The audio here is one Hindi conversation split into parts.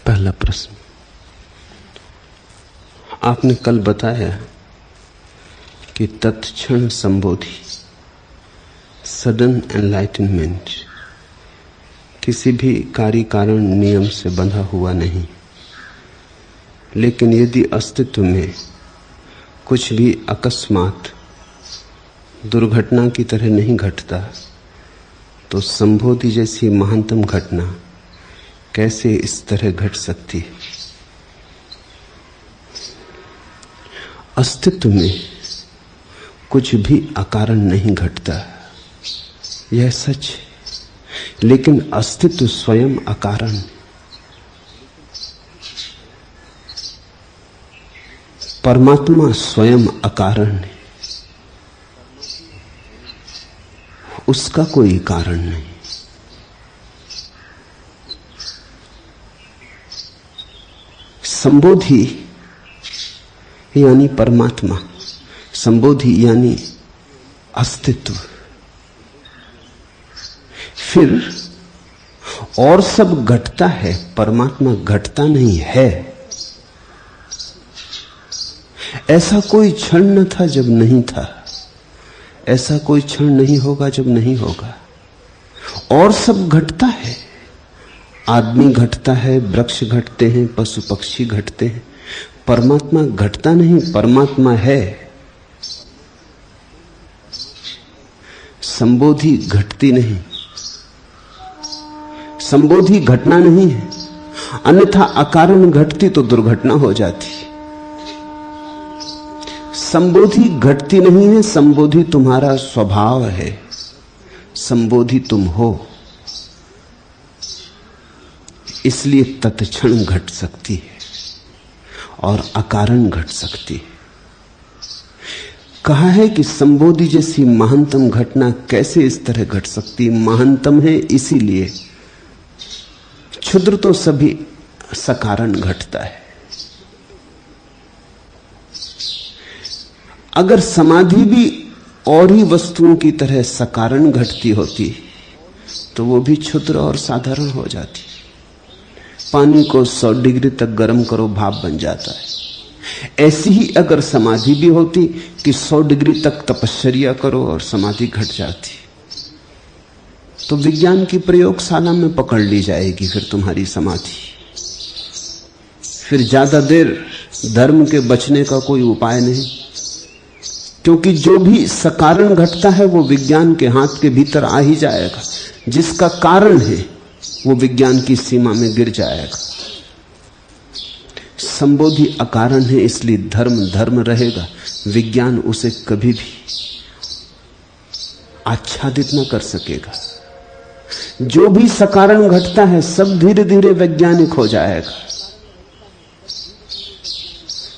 पहला प्रश्न, आपने कल बताया कि तत्क्षण संबोधि, सडन एनलाइटनमेंट, किसी भी कार्य कारण नियम से बंधा हुआ नहीं, लेकिन यदि अस्तित्व में कुछ भी अकस्मात दुर्घटना की तरह नहीं घटता तो संबोधि जैसी महानतम घटना कैसे इस तरह घट सकती है? अस्तित्व में कुछ भी अकारण नहीं घटता, यह सच है, लेकिन अस्तित्व स्वयं अकारण। परमात्मा स्वयं अकारण है, उसका कोई कारण नहीं। संबोधि यानी परमात्मा, संबोधि यानी अस्तित्व। फिर और सब घटता है, परमात्मा घटता नहीं है। ऐसा कोई क्षण न था जब नहीं था, ऐसा कोई क्षण नहीं होगा जब नहीं होगा। और सब घटता है, आदमी घटता है, वृक्ष घटते हैं, पशु पक्षी घटते हैं। परमात्मा घटता नहीं, परमात्मा है। संबोधि घटती नहीं, संबोधि घटना नहीं है, अन्यथा अकारण घटती तो दुर्घटना हो जाती। संबोधि घटती नहीं है, संबोधि तुम्हारा स्वभाव है, संबोधि तुम हो, इसलिए तत्क्षण घट सकती है और अकारण घट सकती है। कहा है कि संबोधि जैसी महानतम घटना कैसे इस तरह घट सकती है? महानतम है इसीलिए, क्षुद्र तो सभी सकारण घटता है। अगर समाधि भी और ही वस्तुओं की तरह सकारण घटती होती तो वो भी क्षुद्र और साधारण हो जाती। पानी को 100 डिग्री तक गर्म करो, भाप बन जाता है। ऐसी ही अगर समाधि भी होती कि 100 डिग्री तक तपश्चर्या करो और समाधि घट जाती, तो विज्ञान की प्रयोगशाला में पकड़ ली जाएगी फिर तुम्हारी समाधि। फिर ज्यादा देर धर्म के बचने का कोई उपाय नहीं, क्योंकि जो भी सकारण घटता है वो विज्ञान के हाथ के भीतर आ ही जाएगा। जिसका कारण है वो विज्ञान की सीमा में गिर जाएगा। संबोधि अकारण है, इसलिए धर्म धर्म रहेगा, विज्ञान उसे कभी भी आच्छादित न कर सकेगा। जो भी सकारण घटता है सब धीरे धीरे वैज्ञानिक हो जाएगा।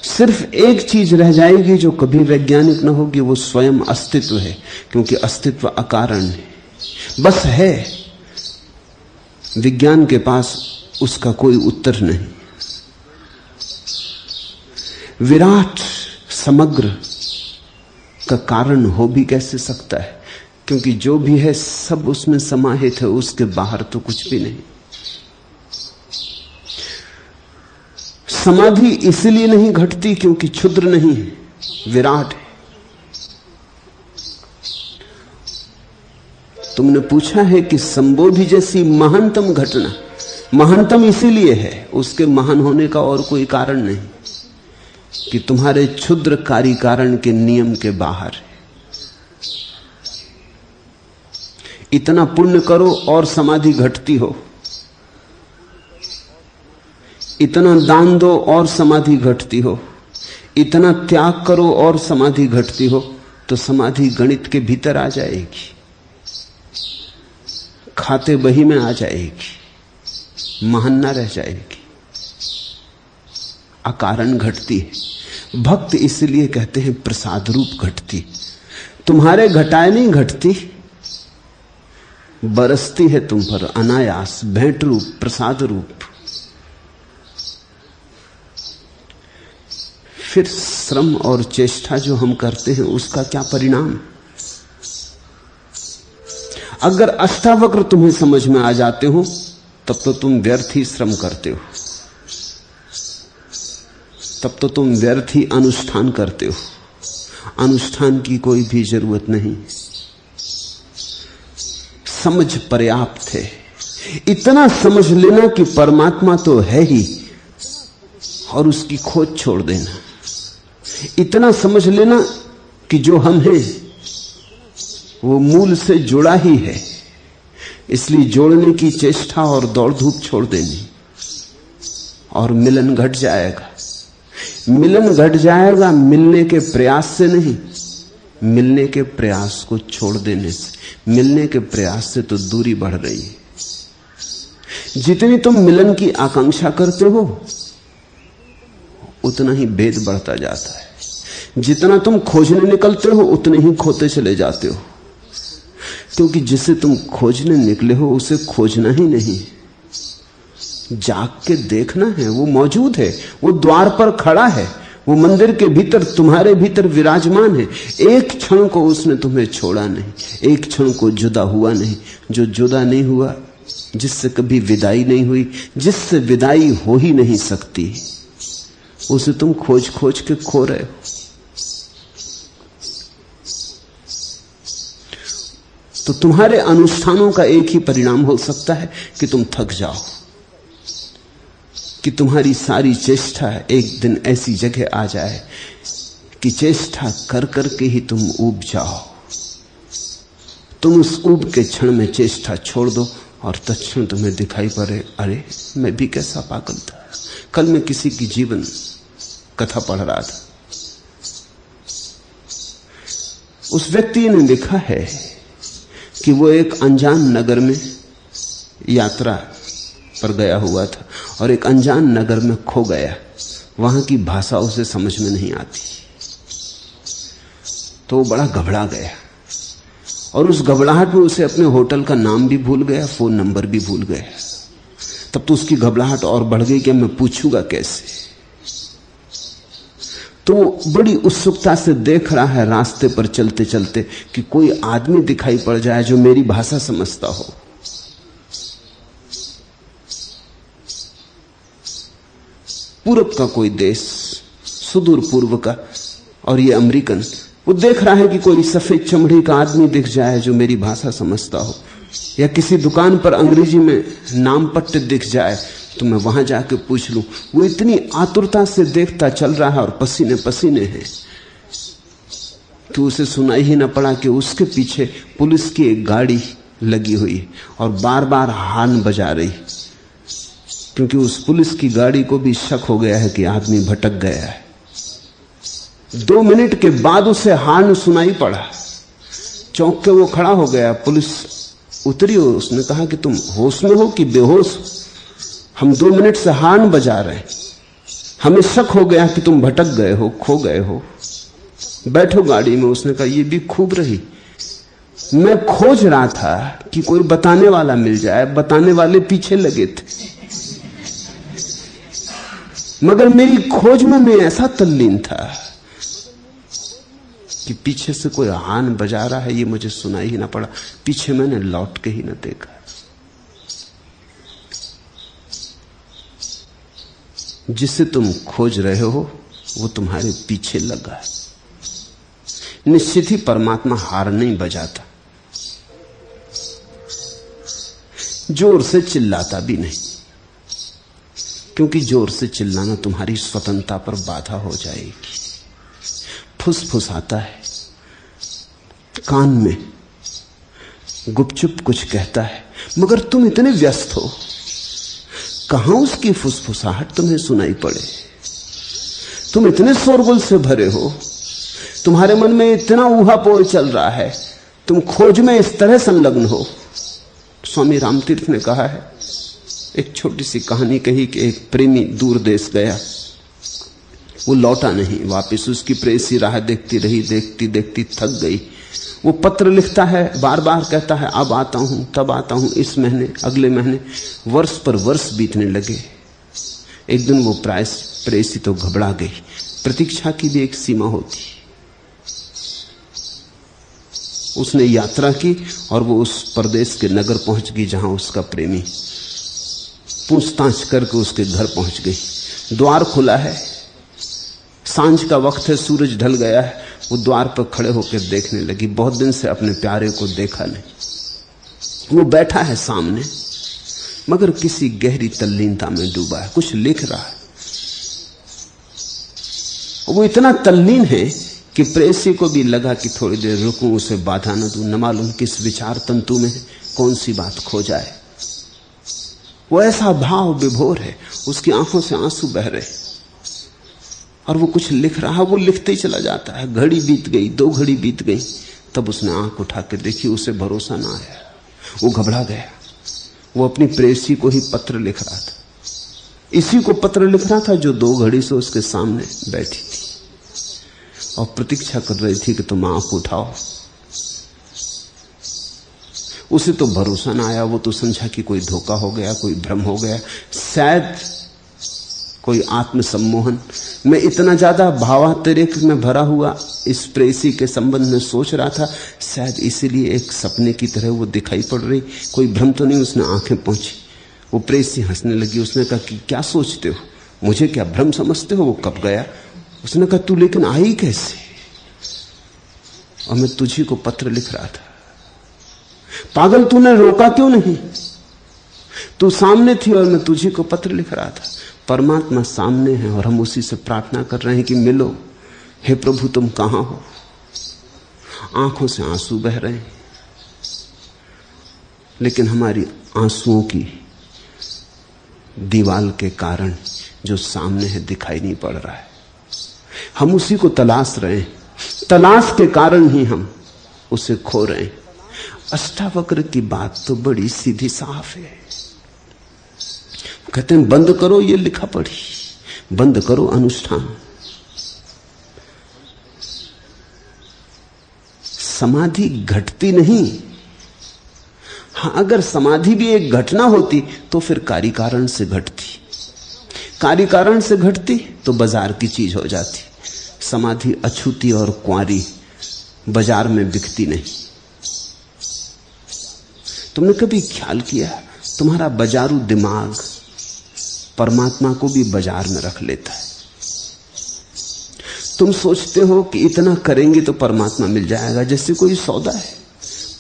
सिर्फ एक चीज रह जाएगी जो कभी वैज्ञानिक न होगी, वो स्वयं अस्तित्व है, क्योंकि अस्तित्व अकारण है, बस है। विज्ञान के पास उसका कोई उत्तर नहीं। विराट समग्र का कारण हो भी कैसे सकता है? क्योंकि जो भी है सब उसमें समाहित है, उसके बाहर तो कुछ भी नहीं। समाधि इसलिए नहीं घटती क्योंकि क्षुद्र नहीं है, विराट है। तुमने पूछा है कि संबोधि जैसी महानतम घटना, महानतम इसीलिए है, उसके महान होने का और कोई कारण नहीं कि तुम्हारे क्षुद्र कार्य कारण के नियम के बाहर है। इतना पुण्य करो और समाधि घटती हो, इतना दान दो और समाधि घटती हो, इतना त्याग करो और समाधि घटती हो, तो समाधि गणित के भीतर आ जाएगी, खाते बही में आ जाएगी, महान न रह जाएगी। अकारण घटती है। भक्त इसलिए कहते हैं प्रसाद रूप घटती, तुम्हारे घटाए नहीं घटती, बरसती है तुम पर अनायास, भेंट रूप, प्रसाद रूप। फिर श्रम और चेष्टा जो हम करते हैं उसका क्या परिणाम? अगर अष्टावक्र तुम्हें समझ में आ जाते हो तब तो तुम व्यर्थ ही श्रम करते हो। तब तो तुम व्यर्थ ही अनुष्ठान करते हो। अनुष्ठान की कोई भी जरूरत नहीं, समझ पर्याप्त है। इतना समझ लेना कि परमात्मा तो है ही और उसकी खोज छोड़ देना। इतना समझ लेना कि जो हम हैं वो मूल से जुड़ा ही है, इसलिए जोड़ने की चेष्टा और दौड़ धूप छोड़ देनी, और मिलन घट जाएगा। मिलन घट जाएगा मिलने के प्रयास से नहीं, मिलने के प्रयास को छोड़ देने से। मिलने के प्रयास से तो दूरी बढ़ रही है। जितनी तुम मिलन की आकांक्षा करते हो उतना ही भेद बढ़ता जाता है। जितना तुम खोजने निकलते हो उतने ही खोते चले जाते हो, क्योंकि जिसे तुम खोजने निकले हो उसे खोजना ही नहीं, जाग के देखना है। वो मौजूद है, वो द्वार पर खड़ा है, वो मंदिर के भीतर तुम्हारे भीतर विराजमान है। एक क्षण को उसने तुम्हें छोड़ा नहीं, एक क्षण को जुदा हुआ नहीं। जो जुदा नहीं हुआ, जिससे कभी विदाई नहीं हुई, जिससे विदाई हो ही नहीं सकती, उसे तुम खोज खोज के खो रहे हो। तो तुम्हारे अनुष्ठानों का एक ही परिणाम हो सकता है कि तुम थक जाओ, कि तुम्हारी सारी चेष्टा एक दिन ऐसी जगह आ जाए कि चेष्टा कर करके ही तुम ऊब जाओ। तुम उस ऊब के क्षण में चेष्टा छोड़ दो और तत्क्षण तुम्हें दिखाई पड़े, अरे मैं भी कैसा पागल था। कल मैं किसी की जीवन कथा पढ़ रहा था। उस व्यक्ति ने लिखा है कि वो एक अनजान नगर में यात्रा पर गया हुआ था और एक अनजान नगर में खो गया। वहां की भाषा उसे समझ में नहीं आती, तो वो बड़ा घबरा गया और उस घबराहट में उसे अपने होटल का नाम भी भूल गया, फोन नंबर भी भूल गया। तब तो उसकी घबराहट और बढ़ गई कि मैं पूछूंगा कैसे। तो बड़ी उत्सुकता से देख रहा है रास्ते पर चलते चलते कि कोई आदमी दिखाई पड़ जाए जो मेरी भाषा समझता हो। पूरब का कोई देश, सुदूर पूर्व का, और ये अमेरिकन। वो देख रहा है कि कोई सफेद चमड़ी का आदमी दिख जाए जो मेरी भाषा समझता हो, या किसी दुकान पर अंग्रेजी में नाम पट्ट दिख जाए तो मैं वहां जाके पूछ लूं। वो इतनी आतुरता से देखता चल रहा है और पसीने पसीने हैं कि उसे सुनाई ही ना पड़ा कि उसके पीछे पुलिस की एक गाड़ी लगी हुई और बार बार हॉर्न बजा रही, क्योंकि उस पुलिस की गाड़ी को भी शक हो गया है कि आदमी भटक गया है। 2 मिनट के बाद उसे हॉर्न सुनाई पड़ा। चौंक के वो खड़ा हो गया। पुलिस उतरी और उसने कहा कि तुम होश में हो कि बेहोश? हम 2 मिनट से हॉर्न बजा रहे हैं, हमें शक हो गया कि तुम भटक गए हो, खो गए हो। बैठो गाड़ी में। उसने कहा ये भी खूब रही, मैं खोज रहा था कि कोई बताने वाला मिल जाए, बताने वाले पीछे लगे थे, मगर मेरी खोज में मैं ऐसा तल्लीन था कि पीछे से कोई हॉर्न बजा रहा है, ये मुझे सुनाई ही ना पड़ा। पीछे मैंने लौट के ही ना देखा। जिसे तुम खोज रहे हो वो तुम्हारे पीछे लगा है। निश्चित ही परमात्मा हार नहीं बजाता, जोर से चिल्लाता भी नहीं, क्योंकि जोर से चिल्लाना तुम्हारी स्वतंत्रता पर बाधा हो जाएगी। फुसफुसाता है कान में, गुपचुप कुछ कहता है, मगर तुम इतने व्यस्त हो, कहां उसकी फुसफुसाहट तुम्हें सुनाई पड़े। तुम इतने शोरगुल से भरे हो, तुम्हारे मन में इतना ऊहापोह चल रहा है, तुम खोज में इस तरह संलग्न हो। स्वामी रामतीर्थ ने कहा है, एक छोटी सी कहानी कही कि एक प्रेमी दूर देश गया, वो लौटा नहीं वापस। उसकी प्रेयसी राह देखती रही, देखती देखती थक गई। वो पत्र लिखता है, बार बार कहता है अब आता हूं, तब आता हूं, इस महीने, अगले महीने। वर्ष पर वर्ष बीतने लगे। एक दिन वो प्रेयसी तो घबरा गई। प्रतीक्षा की भी एक सीमा होती। उसने यात्रा की और वो उस परदेश के नगर पहुंच गई जहां उसका प्रेमी। पूछताछ करके उसके घर पहुंच गई। द्वार खुला है, सांझ का वक्त है, सूरज ढल गया है। वो द्वार पर खड़े होकर देखने लगी। बहुत दिन से अपने प्यारे को देखा नहीं। वो बैठा है सामने, मगर किसी गहरी तल्लीनता में डूबा है, कुछ लिख रहा है। वो इतना तल्लीन है कि प्रेयसी को भी लगा कि थोड़ी देर रुकूं, उसे बाधा न दूं, न मालूम किस विचार तंतु में कौन सी बात खो जाए। वो ऐसा भाव विभोर है, उसकी आंखों से आंसू बह रहे और वो कुछ लिख रहा। वो लिखते ही चला जाता है। घड़ी बीत गई, 2 घड़ी बीत गई, तब उसने आंख उठा के देखी, उसे भरोसा ना आया। वो घबरा गया। वो अपनी प्रेयसी को ही पत्र लिख रहा था, इसी को पत्र लिख रहा था जो 2 घड़ी से उसके सामने बैठी थी और प्रतीक्षा कर रही थी कि तुम आंख उठाओ। उसे तो भरोसा ना आया। वो तो समझा कि कोई धोखा हो गया, कोई भ्रम हो गया, शायद कोई आत्मसम्मोहन। मैं इतना ज्यादा भावातिरेक में भरा हुआ इस प्रेयसी के संबंध में सोच रहा था, शायद इसीलिए एक सपने की तरह वो दिखाई पड़ रही। कोई भ्रम तो नहीं। उसने आंखें पोंछी। वो प्रेयसी हंसने लगी। उसने कहा कि क्या सोचते हो, मुझे क्या भ्रम समझते हो? वो कब गया? उसने कहा तू लेकिन आई कैसे? और मैं तुझी को पत्र लिख रहा था। पागल, तूने रोका क्यों नहीं? तू सामने थी और मैं तुझी को पत्र लिख रहा था। परमात्मा सामने है और हम उसी से प्रार्थना कर रहे हैं कि मिलो। हे प्रभु, तुम कहां हो? आंखों से आंसू बह रहे हैं, लेकिन हमारी आंसुओं की दीवाल के कारण जो सामने है दिखाई नहीं पड़ रहा है। हम उसी को तलाश रहे हैं। तलाश के कारण ही हम उसे खो रहे हैं। अष्टावक्र की बात तो बड़ी सीधी साफ है। कहते हैं बंद करो ये लिखा पढ़ी, बंद करो अनुष्ठान। समाधि घटती नहीं। हां, अगर समाधि भी एक घटना होती तो फिर कार्य कारण से घटती। कार्य कारण से घटती तो बाजार की चीज हो जाती। समाधि अछूती और कुंवारी, बाजार में बिकती नहीं। तुमने कभी ख्याल किया, तुम्हारा बाजारू दिमाग परमात्मा को भी बाजार में रख लेता है। तुम सोचते हो कि इतना करेंगे तो परमात्मा मिल जाएगा, जैसे कोई सौदा है।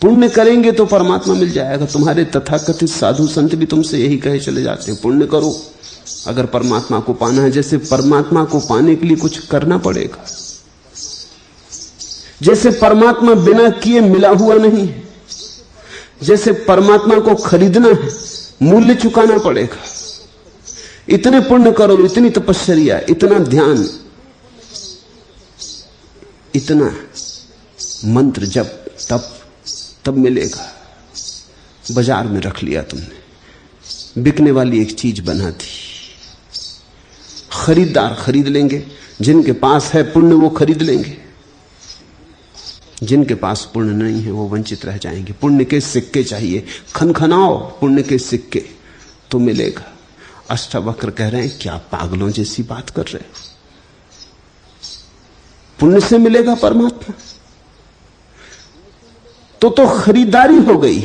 पुण्य करेंगे तो परमात्मा मिल जाएगा। तुम्हारे तथाकथित साधु संत भी तुमसे यही कहे चले जाते हैं, पुण्य करो अगर परमात्मा को पाना है। जैसे परमात्मा को पाने के लिए कुछ करना पड़ेगा, जैसे परमात्मा बिना किए मिला हुआ नहीं है। जैसे परमात्मा को खरीदना है, मूल्य चुकाना पड़ेगा। इतने पुण्य करो, इतनी तपस्या, इतना ध्यान, इतना मंत्र जप, तब मिलेगा। बाजार में रख लिया तुमने, बिकने वाली एक चीज बना दी। खरीदार खरीद लेंगे, जिनके पास है पुण्य वो खरीद लेंगे, जिनके पास पुण्य नहीं है वो वंचित रह जाएंगे। पुण्य के सिक्के चाहिए, खनखनाओ पुण्य के सिक्के तो मिलेगा। अष्टावक्र कह रहे हैं क्या पागलों जैसी बात कर रहे हो? पुण्य से मिलेगा परमात्मा तो खरीदारी हो गई।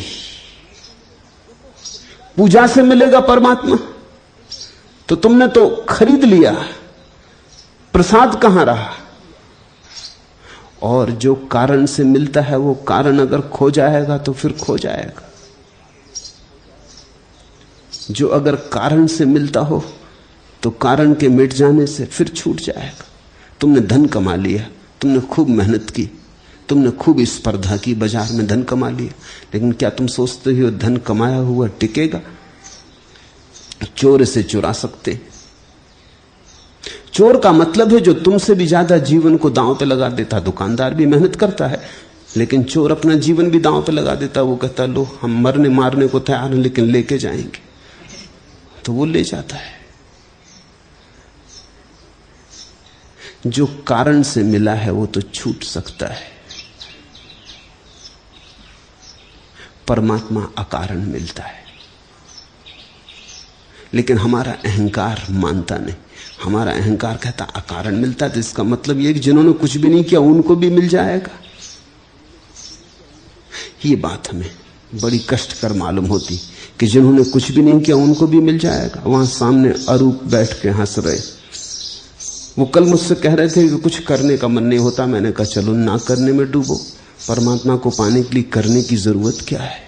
पूजा से मिलेगा परमात्मा तो तुमने तो खरीद लिया, प्रसाद कहां रहा? और जो कारण से मिलता है वो कारण अगर खो जाएगा तो फिर खो जाएगा। जो अगर कारण से मिलता हो तो कारण के मिट जाने से फिर छूट जाएगा। तुमने धन कमा लिया, तुमने खूब मेहनत की, तुमने खूब स्पर्धा की, बाजार में धन कमा लिया, लेकिन क्या तुम सोचते हो धन कमाया हुआ टिकेगा? चोर से चुरा सकते। चोर का मतलब है जो तुमसे भी ज्यादा जीवन को दांव पे लगा देता। दुकानदार भी मेहनत करता है, लेकिन चोर अपना जीवन भी दांव पे लगा देता। वो कहता लो हम मरने मारने को तैयार हैं लेकिन लेके जाएंगे, तो वो ले जाता है। जो कारण से मिला है वो तो छूट सकता है, परमात्मा अकारण मिलता है। लेकिन हमारा अहंकार मानता नहीं। हमारा अहंकार कहता अकारण मिलता है, तो इसका मतलब यह कि जिन्होंने कुछ भी नहीं किया उनको भी मिल जाएगा। ये बात हमें बड़ी कष्टकर मालूम होती कि जिन्होंने कुछ भी नहीं किया उनको भी मिल जाएगा। वहां सामने अरूप बैठ के हंस रहे, वो कल मुझसे कह रहे थे कि कुछ करने का मन नहीं होता। मैंने कहा चलो ना करने में डूबो, परमात्मा को पाने के लिए करने की जरूरत क्या है।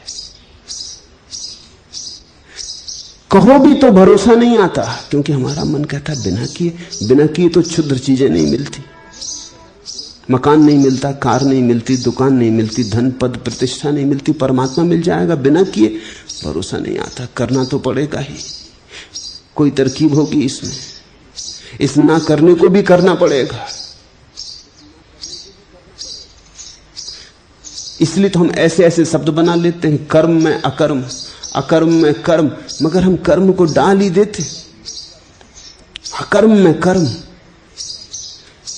कहो भी तो भरोसा नहीं आता, क्योंकि हमारा मन कहता है बिना किए तो क्षुद्र चीजें नहीं मिलती। मकान नहीं मिलता, कार नहीं मिलती, दुकान नहीं मिलती, धन पद प्रतिष्ठा नहीं मिलती। परमात्मा मिल जाएगा बिना किए, भरोसा नहीं आता। करना तो पड़ेगा ही, कोई तरकीब होगी इसमें। इस ना करने को भी करना पड़ेगा। इसलिए तो हम ऐसे ऐसे शब्द बना लेते हैं, कर्म में अकर्म, अकर्म में कर्म, मगर हम कर्म को डाल ही देते। अकर्म में कर्म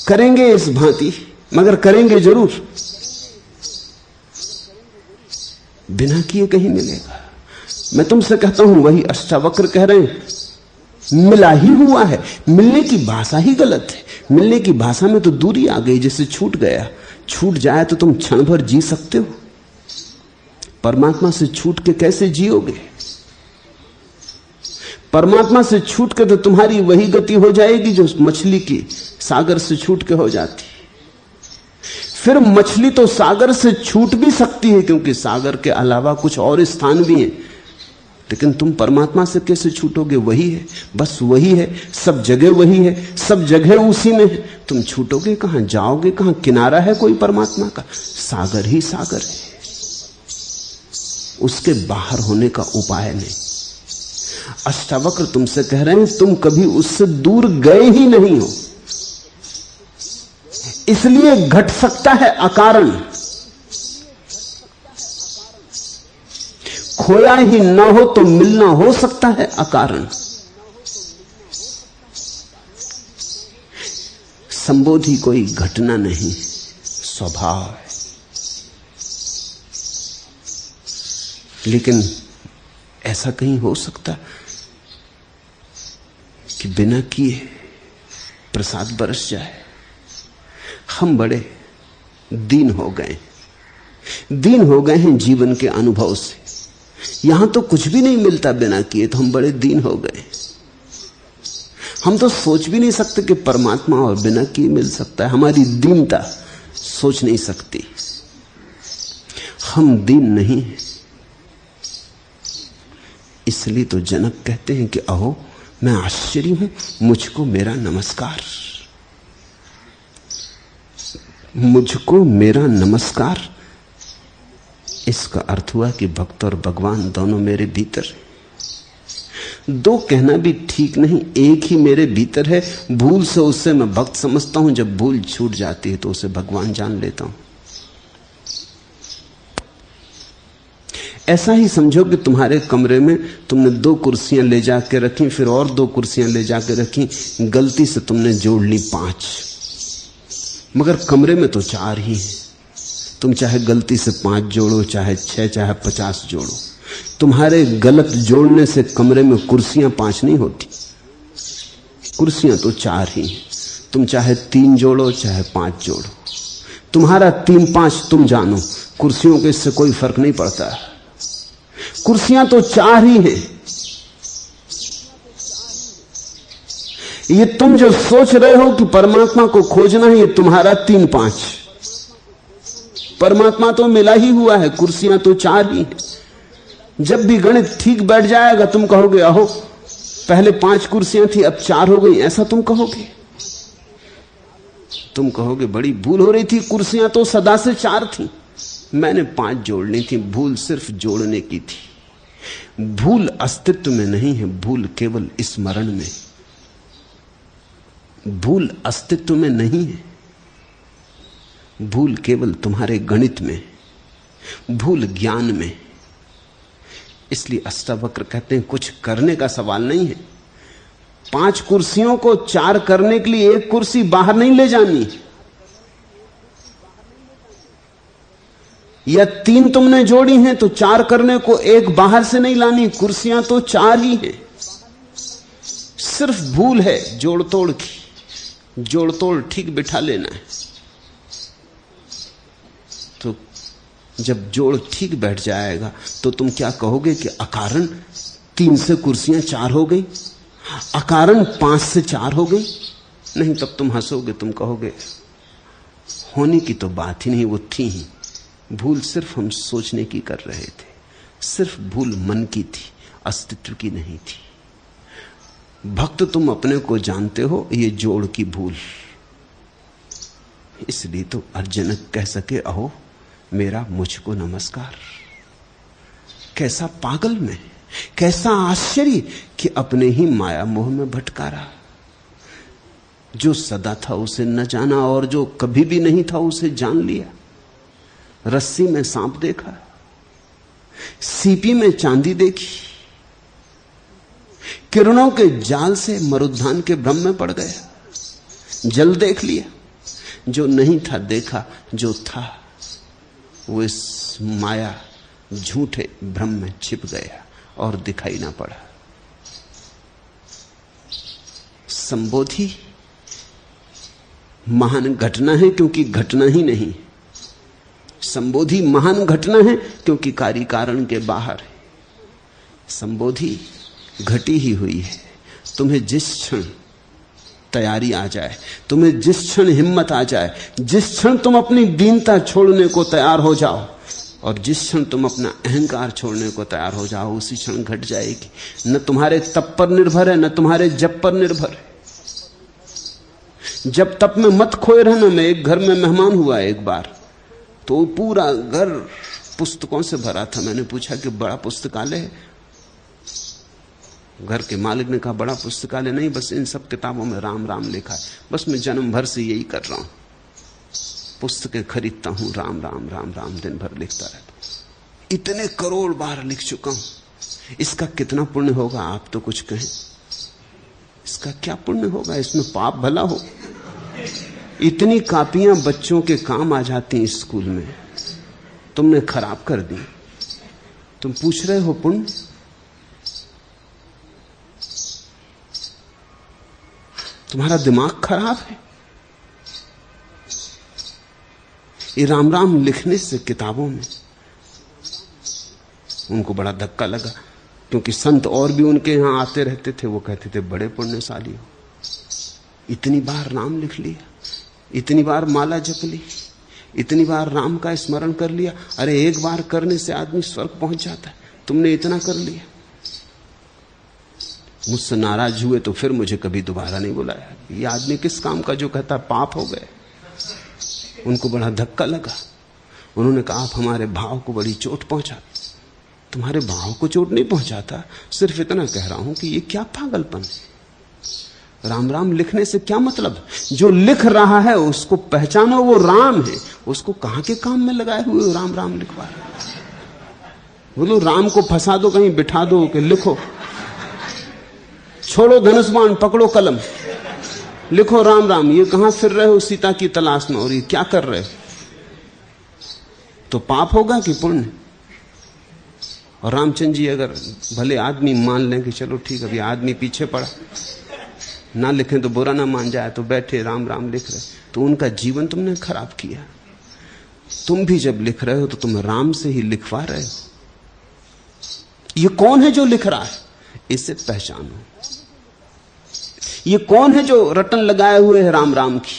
करेंगे इस भांति, मगर करेंगे जरूर। बिना किए कहीं मिलेगा। मैं तुमसे कहता हूं, वही अष्टावक्र कह रहे हैं, मिला ही हुआ है। मिलने की भाषा ही गलत है। मिलने की भाषा में तो दूरी आ गई, जैसे छूट गया। छूट जाए तो तुम क्षण भर जी सकते हो, परमात्मा से छूट के कैसे जियोगे? परमात्मा से छूट के तो तुम्हारी वही गति हो जाएगी जो मछली की सागर से छूट के हो जाती। फिर मछली तो सागर से छूट भी सकती है, क्योंकि सागर के अलावा कुछ और स्थान भी हैं, लेकिन तुम परमात्मा से कैसे छूटोगे? वही है, बस वही है, सब जगह वही है, सब जगह उसी में है। तुम छूटोगे कहां, जाओगे कहां? किनारा है कोई परमात्मा का? सागर ही सागर है, उसके बाहर होने का उपाय नहीं। अष्टावक्र तुमसे कह रहे हैं, तुम कभी उससे दूर गए ही नहीं हो, इसलिए घट सकता है अकारण। खोया ही ना हो तो मिलना हो सकता है अकारण। संबोधि कोई घटना नहीं, स्वभाव है। लेकिन ऐसा कहीं हो सकता कि बिना किए प्रसाद बरस जाए? हम बड़े दीन हो गए हैं जीवन के अनुभव से। यहां तो कुछ भी नहीं मिलता बिना किए, तो हम बड़े दीन हो गए। हम तो सोच भी नहीं सकते कि परमात्मा और बिना किए मिल सकता है। हमारी दीनता सोच नहीं सकती। हम दीन नहीं हैं। इसलिए तो जनक कहते हैं कि अहो मैं आश्चर्य हूं, मुझको मेरा नमस्कार, मुझको मेरा नमस्कार। इसका अर्थ हुआ कि भक्त और भगवान दोनों मेरे भीतर हैं। दो कहना भी ठीक नहीं, एक ही मेरे भीतर है। भूल से उससे मैं भक्त समझता हूं, जब भूल छूट जाती है तो उसे भगवान जान लेता हूं। ऐसा ही समझो कि तुम्हारे कमरे में तुमने 2 कुर्सियां ले जाके रखी, फिर और 2 कुर्सियां ले जाके रखी, गलती से तुमने जोड़ ली 5, मगर कमरे में तो 4 ही हैं। तुम चाहे गलती से 5 जोड़ो, चाहे 6, चाहे 50 जोड़ो, तुम्हारे गलत जोड़ने से कमरे में कुर्सियां 5 नहीं होती, कुर्सियां तो 4 ही हैं। तुम चाहे 3 जोड़ो, चाहे 5 जोड़ो, तुम्हारा 3-5 तुम जानो, कुर्सियों के इससे कोई फर्क नहीं पड़ता। कुर्सियां तो 4 ही हैं। ये तुम जो सोच रहे हो कि परमात्मा को खोजना है, ये तुम्हारा 3-5। परमात्मा तो मिला ही हुआ है, कुर्सियां तो 4 ही हैं। जब भी गणित ठीक बैठ जाएगा तुम कहोगे अहो पहले 5 कुर्सियां थी अब 4 हो गई, ऐसा तुम कहोगे। तुम कहोगे बड़ी भूल हो रही थी, कुर्सियां तो सदा से 4 थी, मैंने 5 जोड़नी थी, भूल सिर्फ जोड़ने की थी। भूल अस्तित्व में नहीं है, भूल केवल स्मरण में। भूल अस्तित्व में नहीं है, भूल केवल तुम्हारे गणित में, भूल ज्ञान में। इसलिए अष्टावक्र कहते हैं कुछ करने का सवाल नहीं है। 5 कुर्सियों को 4 करने के लिए 1 कुर्सी बाहर नहीं ले जानी, या 3 तुमने जोड़ी हैं तो 4 करने को 1 बाहर से नहीं लानी। कुर्सियां तो 4 ही हैं, सिर्फ भूल है जोड़ तोड़ की। जोड़ तोड़ ठीक बिठा लेना है, तो जब जोड़ ठीक बैठ जाएगा तो तुम क्या कहोगे कि अकारण 3 से कुर्सियां 4 हो गई, अकारण 5 से 4 हो गई। नहीं, तब तुम हंसोगे, तुम कहोगे होने की तो बात ही नहीं, वो थी ही। भूल सिर्फ हम सोचने की कर रहे थे, सिर्फ भूल मन की थी, अस्तित्व की नहीं थी। भक्त तुम अपने को जानते हो, ये जोड़ की भूल। इसलिए तो अर्जुन कह सके अहो मेरा मुझको नमस्कार। कैसा पागल मैं, कैसा आश्चर्य कि अपने ही माया मोह में भटकारा। जो सदा था उसे न जाना, और जो कभी भी नहीं था उसे जान लिया। रस्सी में सांप देखा, सीपी में चांदी देखी, किरणों के जाल से मरुद्यान के भ्रम में पड़ गया। जल देख लिया, जो नहीं था देखा, जो था वो इस माया झूठे भ्रम में छिप गया और दिखाई ना पड़ा। संबोधि महान घटना है क्योंकि घटना ही नहीं। संबोधि महान घटना है क्योंकि कार्य कारण के बाहर है। संबोधि घटी ही हुई है। तुम्हें जिस क्षण तैयारी आ जाए, तुम्हें जिस क्षण हिम्मत आ जाए, जिस क्षण तुम अपनी दीनता छोड़ने को तैयार हो जाओ और जिस क्षण तुम अपना अहंकार छोड़ने को तैयार हो जाओ, उसी क्षण घट जाएगी। न तुम्हारे तप पर निर्भर है, न तुम्हारे जप पर निर्भर है। जब तप में मत खोए रहना। मैं एक घर में मेहमान हुआ एक बार, तो पूरा घर पुस्तकों से भरा था। मैंने पूछा कि बड़ा पुस्तकालय है? घर के मालिक ने कहा बड़ा पुस्तकालय नहीं, बस इन सब किताबों में राम राम लिखा है। बस मैं जन्म भर से यही कर रहा हूं, पुस्तकें खरीदता हूं, राम राम राम राम दिन भर लिखता रहता हूं। इतने करोड़ बार लिख चुका हूं, इसका कितना पुण्य होगा? आप तो कुछ कहें, इसका क्या पुण्य होगा? इसमें पाप भला हो। इतनी कापियां बच्चों के काम आ जाती हैं स्कूल में, तुमने खराब कर दी। तुम पूछ रहे हो पुण्य? तुम्हारा दिमाग खराब है। ये राम राम लिखने से किताबों में उनको बड़ा धक्का लगा, क्योंकि संत और भी उनके यहां आते रहते थे। वो कहते थे बड़े पुण्यशाली हो, इतनी बार नाम लिख लिया, इतनी बार माला जप ली, इतनी बार राम का स्मरण कर लिया। अरे एक बार करने से आदमी स्वर्ग पहुंच जाता है, तुमने इतना कर लिया। मुझसे नाराज हुए तो फिर मुझे कभी दोबारा नहीं बुलाया। ये आदमी किस काम का जो कहता पाप हो गए। उनको बड़ा धक्का लगा। उन्होंने कहा आप हमारे भाव को बड़ी चोट पहुंचा। तुम्हारे भाव को चोट नहीं पहुंचाता, सिर्फ इतना कह रहा हूं कि ये क्या पागलपन है। राम राम लिखने से क्या मतलब? जो लिख रहा है उसको पहचानो, वो राम है। उसको कहां के काम में लगाए हुए राम राम लिखवा रहे? बोलो राम को फंसा दो, कहीं बिठा दो कि लिखो। छोड़ो धनुष बाण, पकड़ो कलम, लिखो राम राम। ये कहां फिर रहे हो सीता की तलाश में, और ये क्या कर रहे हो? तो पाप होगा कि पुण्य? और रामचंद्र जी अगर भले आदमी मान लें कि चलो ठीक, अभी आदमी पीछे पड़ा, ना लिखें तो बुरा ना मान जाए, तो बैठे राम राम लिख रहे, तो उनका जीवन तुमने खराब किया। तुम भी जब लिख रहे हो तो तुम राम से ही लिखवा रहे हो। ये कौन है जो लिख रहा है? इसे पहचानो। ये कौन है जो रटन लगाए हुए है राम राम की?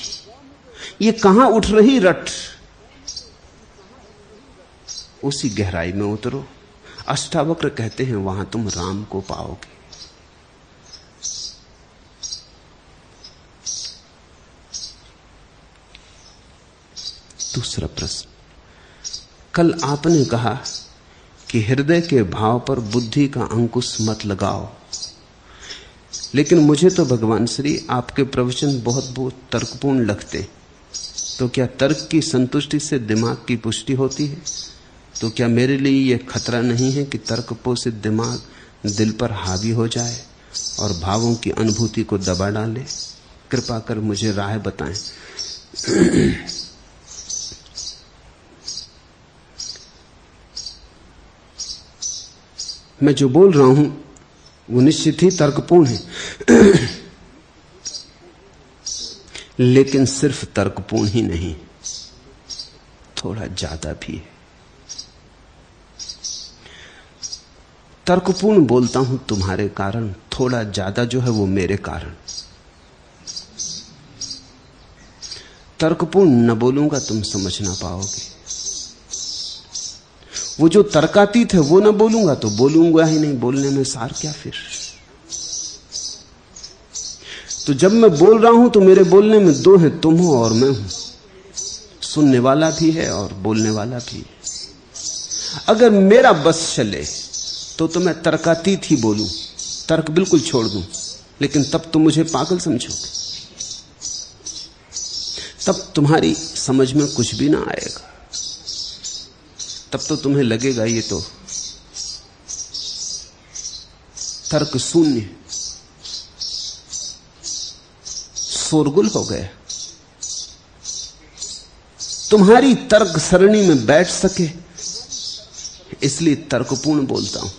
ये कहां उठ रही रट? उसी गहराई में उतरो। अष्टावक्र कहते हैं वहां तुम राम को पाओगे। दूसरा प्रश्न, कल आपने कहा कि हृदय के भाव पर बुद्धि का अंकुश मत लगाओ, लेकिन मुझे तो भगवान श्री आपके प्रवचन बहुत बहुत तर्कपूर्ण लगते। तो क्या तर्क की संतुष्टि से दिमाग की पुष्टि होती है? तो क्या मेरे लिए यह खतरा नहीं है कि तर्क पोषित दिमाग दिल पर हावी हो जाए और भावों की अनुभूति को दबा डाले? कृपा कर मुझे राह बताएं। मैं जो बोल रहा हूं वो निश्चित ही तर्कपूर्ण है, लेकिन सिर्फ तर्कपूर्ण ही नहीं, थोड़ा ज्यादा भी है। तर्कपूर्ण बोलता हूं तुम्हारे कारण, थोड़ा ज्यादा जो है वो मेरे कारण। तर्कपूर्ण न बोलूंगा तुम समझ ना पाओगे। वो जो तर्कातीत है वो न बोलूंगा तो बोलूंगा ही नहीं, बोलने में सार क्या फिर। तो जब मैं बोल रहा हूं तो मेरे बोलने में दो हैं, तुम हो और मैं हूं। सुनने वाला भी है और बोलने वाला भी है। अगर मेरा बस चले तो मैं तर्कातीत ही बोलूं, तर्क बिल्कुल छोड़ दूं, लेकिन तब तुम मुझे पागल समझोगे, तब तुम्हारी समझ में कुछ भी ना आएगा। तब तो तुम्हें लगेगा ये तो तर्क शून्य, शोरगुल हो गया। तुम्हारी तर्क सरणी में बैठ सके इसलिए तर्कपूर्ण बोलता हूं।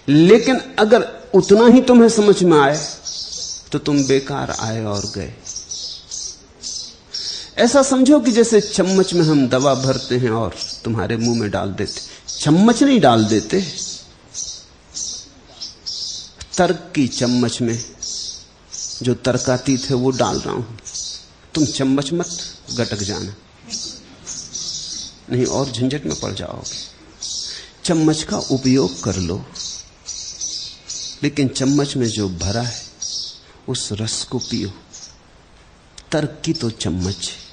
लेकिन अगर उतना ही तुम्हें समझ में आए तो तुम बेकार आए और गए। ऐसा समझो कि जैसे चम्मच में हम दवा भरते हैं और तुम्हारे मुंह में डाल देते। चम्मच नहीं डाल देते, तर्क की चम्मच में जो तर्कातीत है वो डाल रहा हूं। तुम चम्मच मत गटक जाना, नहीं और झंझट में पड़ जाओगे। चम्मच का उपयोग कर लो, लेकिन चम्मच में जो भरा है उस रस को पियो। तर्क की तो चम्मच है,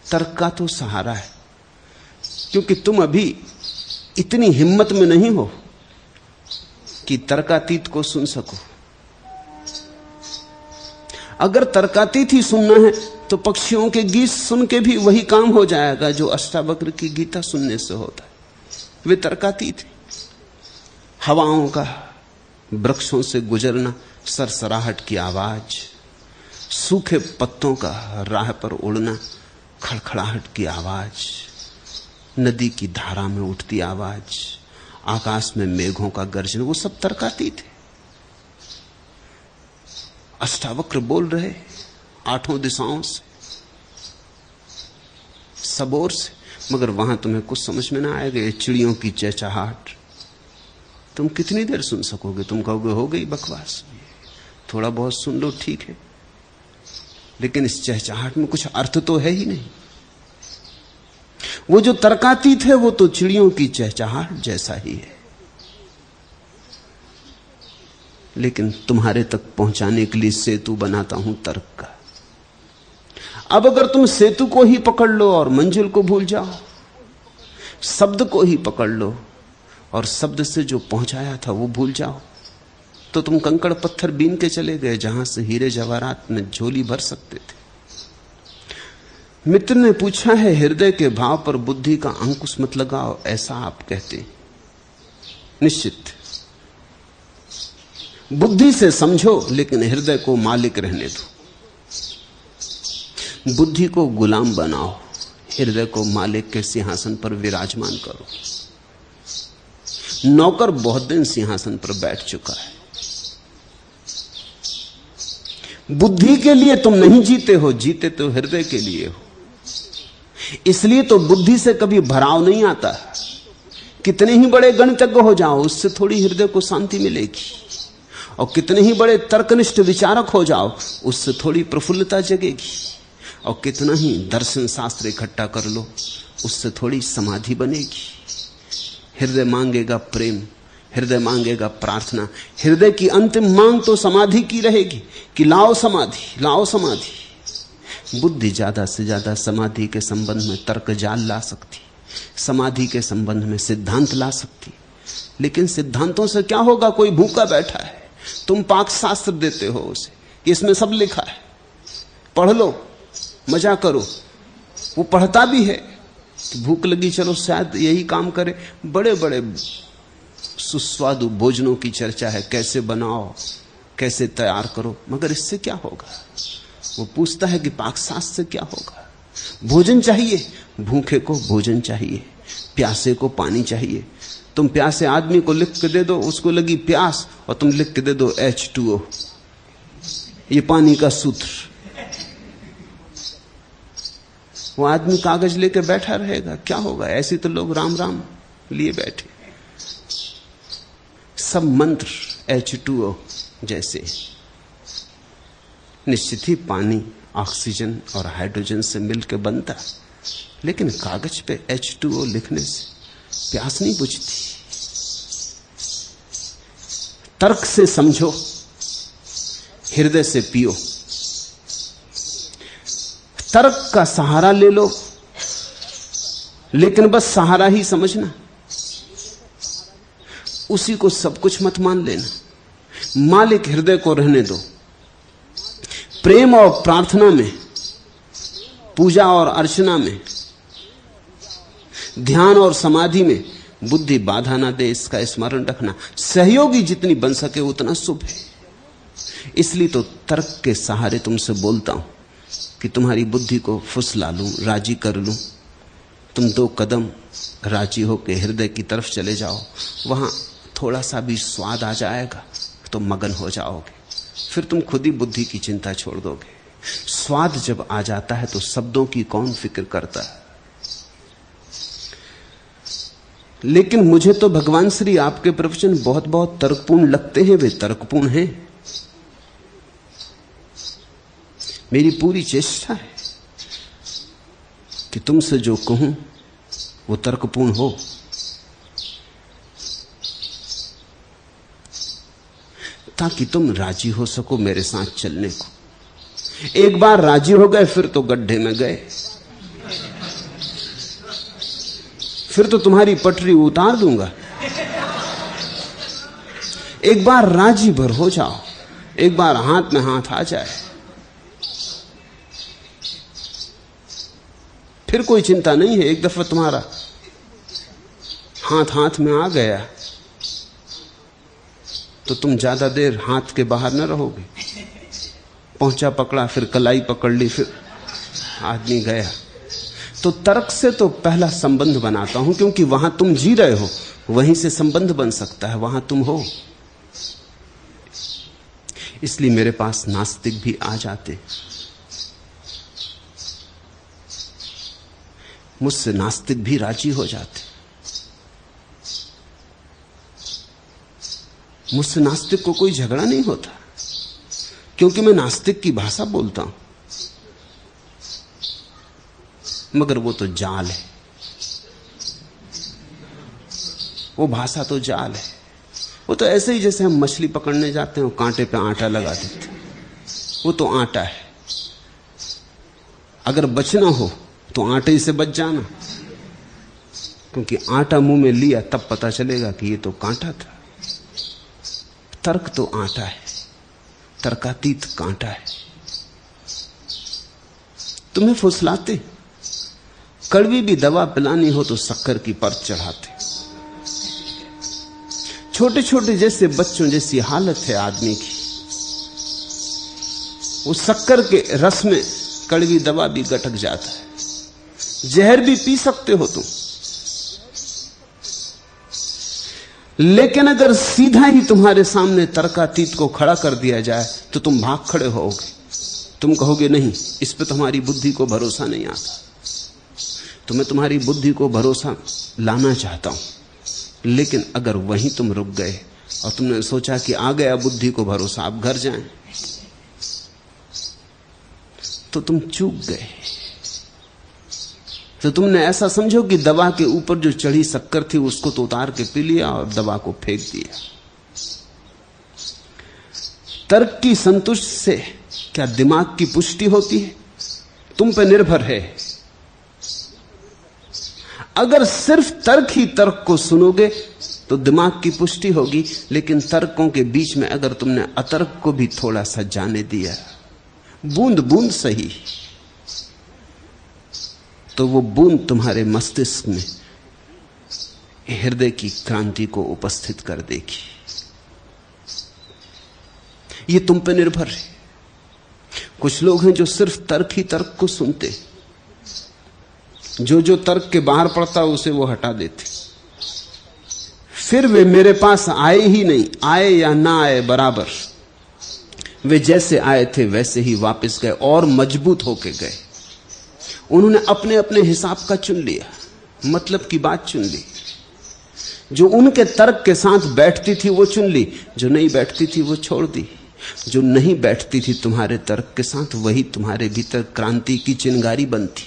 तर्क का तो सहारा है, क्योंकि तुम अभी इतनी हिम्मत में नहीं हो कि तर्कातीत को सुन सको। अगर तर्कातीत ही सुनना है तो पक्षियों के गीत सुन के भी वही काम हो जाएगा जो अष्टावक्र की गीता सुनने से होता है। वे तर्कातीत है। हवाओं का वृक्षों से गुजरना, सरसराहट की आवाज, सूखे पत्तों का राह पर उड़ना, खड़खड़ाहट की आवाज, नदी की धारा में उठती आवाज, आकाश में मेघों का गर्जन, वो सब तर्कातीत है। अष्टावक्र बोल रहे आठों दिशाओं से, सब ओर से, मगर वहां तुम्हें कुछ समझ में ना आएगा। चिड़ियों की चहचहाहट तुम कितनी देर सुन सकोगे? तुम कहोगे हो गई बकवास, थोड़ा बहुत सुन लो ठीक है, लेकिन इस चहचहाहट में कुछ अर्थ तो है ही नहीं। वो जो तर्कातीत है वो तो चिड़ियों की चहचहाहट जैसा ही है, लेकिन तुम्हारे तक पहुंचाने के लिए सेतु बनाता हूं तर्क का। अब अगर तुम सेतु को ही पकड़ लो और मंजिल को भूल जाओ, शब्द को ही पकड़ लो और शब्द से जो पहुंचाया था वो भूल जाओ, तो तुम कंकड़ पत्थर बीन के चले गए जहां से हीरे जवाहरात में झोली भर सकते थे। मित्र ने पूछा है, हृदय के भाव पर बुद्धि का अंकुश मत लगाओ, ऐसा आप कहते हैं। निश्चित बुद्धि से समझो, लेकिन हृदय को मालिक रहने दो। बुद्धि को गुलाम बनाओ, हृदय को मालिक के सिंहासन पर विराजमान करो। नौकर बहुत दिन सिंहासन पर बैठ चुका है। बुद्धि के लिए तुम नहीं जीते हो, जीते तो हृदय के लिए हो। इसलिए तो बुद्धि से कभी भराव नहीं आता। कितने ही बड़े गणितज्ञ हो जाओ, उससे थोड़ी हृदय को शांति मिलेगी। और कितने ही बड़े तर्कनिष्ठ विचारक हो जाओ, उससे थोड़ी प्रफुल्लता जगेगी। और कितना ही दर्शन शास्त्र इकट्ठा कर लो, उससे थोड़ी समाधि बनेगी। हृदय मांगेगा प्रेम, हृदय मांगेगा प्रार्थना। हृदय की अंतिम मांग तो समाधि की रहेगी कि लाओ समाधि, लाओ समाधि। बुद्धि ज्यादा से ज्यादा समाधि के संबंध में तर्क जाल ला सकती, समाधि के संबंध में सिद्धांत ला सकती। लेकिन सिद्धांतों से क्या होगा? कोई भूखा बैठा है, तुम पाक शास्त्र देते हो उसे, इसमें सब लिखा है, पढ़ लो, मजा करो। वो पढ़ता भी है, तो भूख लगी चलो शायद यही काम करे। बड़े बड़े सुस्वादु भोजनों की चर्चा है, कैसे बनाओ, कैसे तैयार करो, मगर इससे क्या होगा? वो पूछता है कि पाक शास्त्र से क्या होगा? भोजन चाहिए, भूखे को भोजन चाहिए, प्यासे को पानी चाहिए। तुम प्यासे आदमी को लिख के दे दो, उसको लगी प्यास, और तुम लिख के दे दो H2O, ये पानी का सूत्र। वो आदमी कागज लेके बैठा रहेगा, क्या होगा? ऐसे तो लोग राम राम लिए बैठे। सब मंत्र H2O जैसे। निश्चित ही पानी ऑक्सीजन और हाइड्रोजन से मिलकर बनता, लेकिन कागज पे H2O लिखने से प्यास नहीं बुझती। तर्क से समझो, हृदय से पियो। तर्क का सहारा ले लो, लेकिन बस सहारा ही समझना, उसी को सब कुछ मत मान लेना। मालिक हृदय को रहने दो। प्रेम और प्रार्थना में, पूजा और अर्चना में, ध्यान और समाधि में बुद्धि बाधा ना दे, इसका स्मरण रखना। सहयोगी जितनी बन सके उतना शुभ है। इसलिए तो तर्क के सहारे तुमसे बोलता हूं कि तुम्हारी बुद्धि को फुसला लूं, राजी कर लूं। तुम 2 कदम राजी होकर हृदय की तरफ चले जाओ, वहां थोड़ा सा भी स्वाद आ जाएगा तो मगन हो जाओगे। फिर तुम खुद ही बुद्धि की चिंता छोड़ दोगे। स्वाद जब आ जाता है तो शब्दों की कौन फिक्र करता है। लेकिन मुझे तो भगवान श्री आपके प्रवचन बहुत बहुत तर्कपूर्ण लगते हैं। वे तर्कपूर्ण हैं। मेरी पूरी चेष्टा है कि तुमसे जो कहूं वो तर्कपूर्ण हो। ताकि तुम राजी हो सको मेरे साथ चलने को। एक बार राजी हो गए फिर तो गड्ढे में गए, फिर तो तुम्हारी पटरी उतार दूंगा। एक बार राजी भर हो जाओ, एक बार हाथ में हाथ आ जाए, फिर कोई चिंता नहीं है। एक दफा तुम्हारा हाथ हाथ में आ गया तो तुम ज्यादा देर हाथ के बाहर न रहोगे। पहुंचा पकड़ा, फिर कलाई पकड़ ली, फिर आदमी गया। तो तर्क से तो पहला संबंध बनाता हूं, क्योंकि वहां तुम जी रहे हो, वहीं से संबंध बन सकता है, वहां तुम हो। इसलिए मेरे पास नास्तिक भी आ जाते, मुझसे नास्तिक भी राजी हो जाते। मुझसे नास्तिक को कोई झगड़ा नहीं होता, क्योंकि मैं नास्तिक की भाषा बोलता हूं। मगर वो तो जाल है, वो भाषा तो जाल है। वो तो ऐसे ही जैसे हम मछली पकड़ने जाते हैं, कांटे पे आटा लगा देते, वो तो आटा है। अगर बचना हो तो आटे से बच जाना, क्योंकि आटा मुंह में लिया तब पता चलेगा कि ये तो कांटा था। तर्क तो आटा है, तर्कातीत कांटा है। तुम्हें फुसलाते, कड़वी भी दवा पिलानी हो तो शक्कर की परत चढ़ाते। छोटे छोटे जैसे बच्चों जैसी हालत है आदमी की। वो शक्कर के रस में कड़वी दवा भी गटक जाता है। जहर भी पी सकते हो तुम, लेकिन अगर सीधा ही तुम्हारे सामने तर्कातीत को खड़ा कर दिया जाए तो तुम भाग खड़े होगे। तुम कहोगे नहीं, इस पे तुम्हारी बुद्धि को भरोसा नहीं आता। तो मैं तुम्हारी बुद्धि को भरोसा लाना चाहता हूं, लेकिन अगर वहीं तुम रुक गए और तुमने सोचा कि आ गया बुद्धि को भरोसा, आप घर जाएं, तो तुम चूक गए। तो तुमने ऐसा समझो कि दवा के ऊपर जो चढ़ी शक्कर थी उसको तो उतार के पी लिया और दवा को फेंक दिया। तर्क की संतुष्टि से क्या दिमाग की पुष्टि होती है? तुम पे निर्भर है। अगर सिर्फ तर्क ही तर्क को सुनोगे तो दिमाग की पुष्टि होगी, लेकिन तर्कों के बीच में अगर तुमने अतर्क को भी थोड़ा सा जाने दिया, बूंद बूंद सही, तो वो बूंद तुम्हारे मस्तिष्क में हृदय की क्रांति को उपस्थित कर देगी। ये तुम पे निर्भर है। कुछ लोग हैं जो सिर्फ तर्क ही तर्क को सुनते, जो तर्क के बाहर पड़ता उसे वो हटा देते। फिर वे मेरे पास आए ही नहीं, आए या ना आए बराबर, वे जैसे आए थे वैसे ही वापस गए और मजबूत होके गए। उन्होंने अपने अपने हिसाब का चुन लिया, मतलब की बात चुन ली। जो उनके तर्क के साथ बैठती थी वो चुन ली, जो नहीं बैठती थी वो छोड़ दी। जो नहीं बैठती थी तुम्हारे तर्क के साथ, वही तुम्हारे भीतर क्रांति की चिंगारी बनती।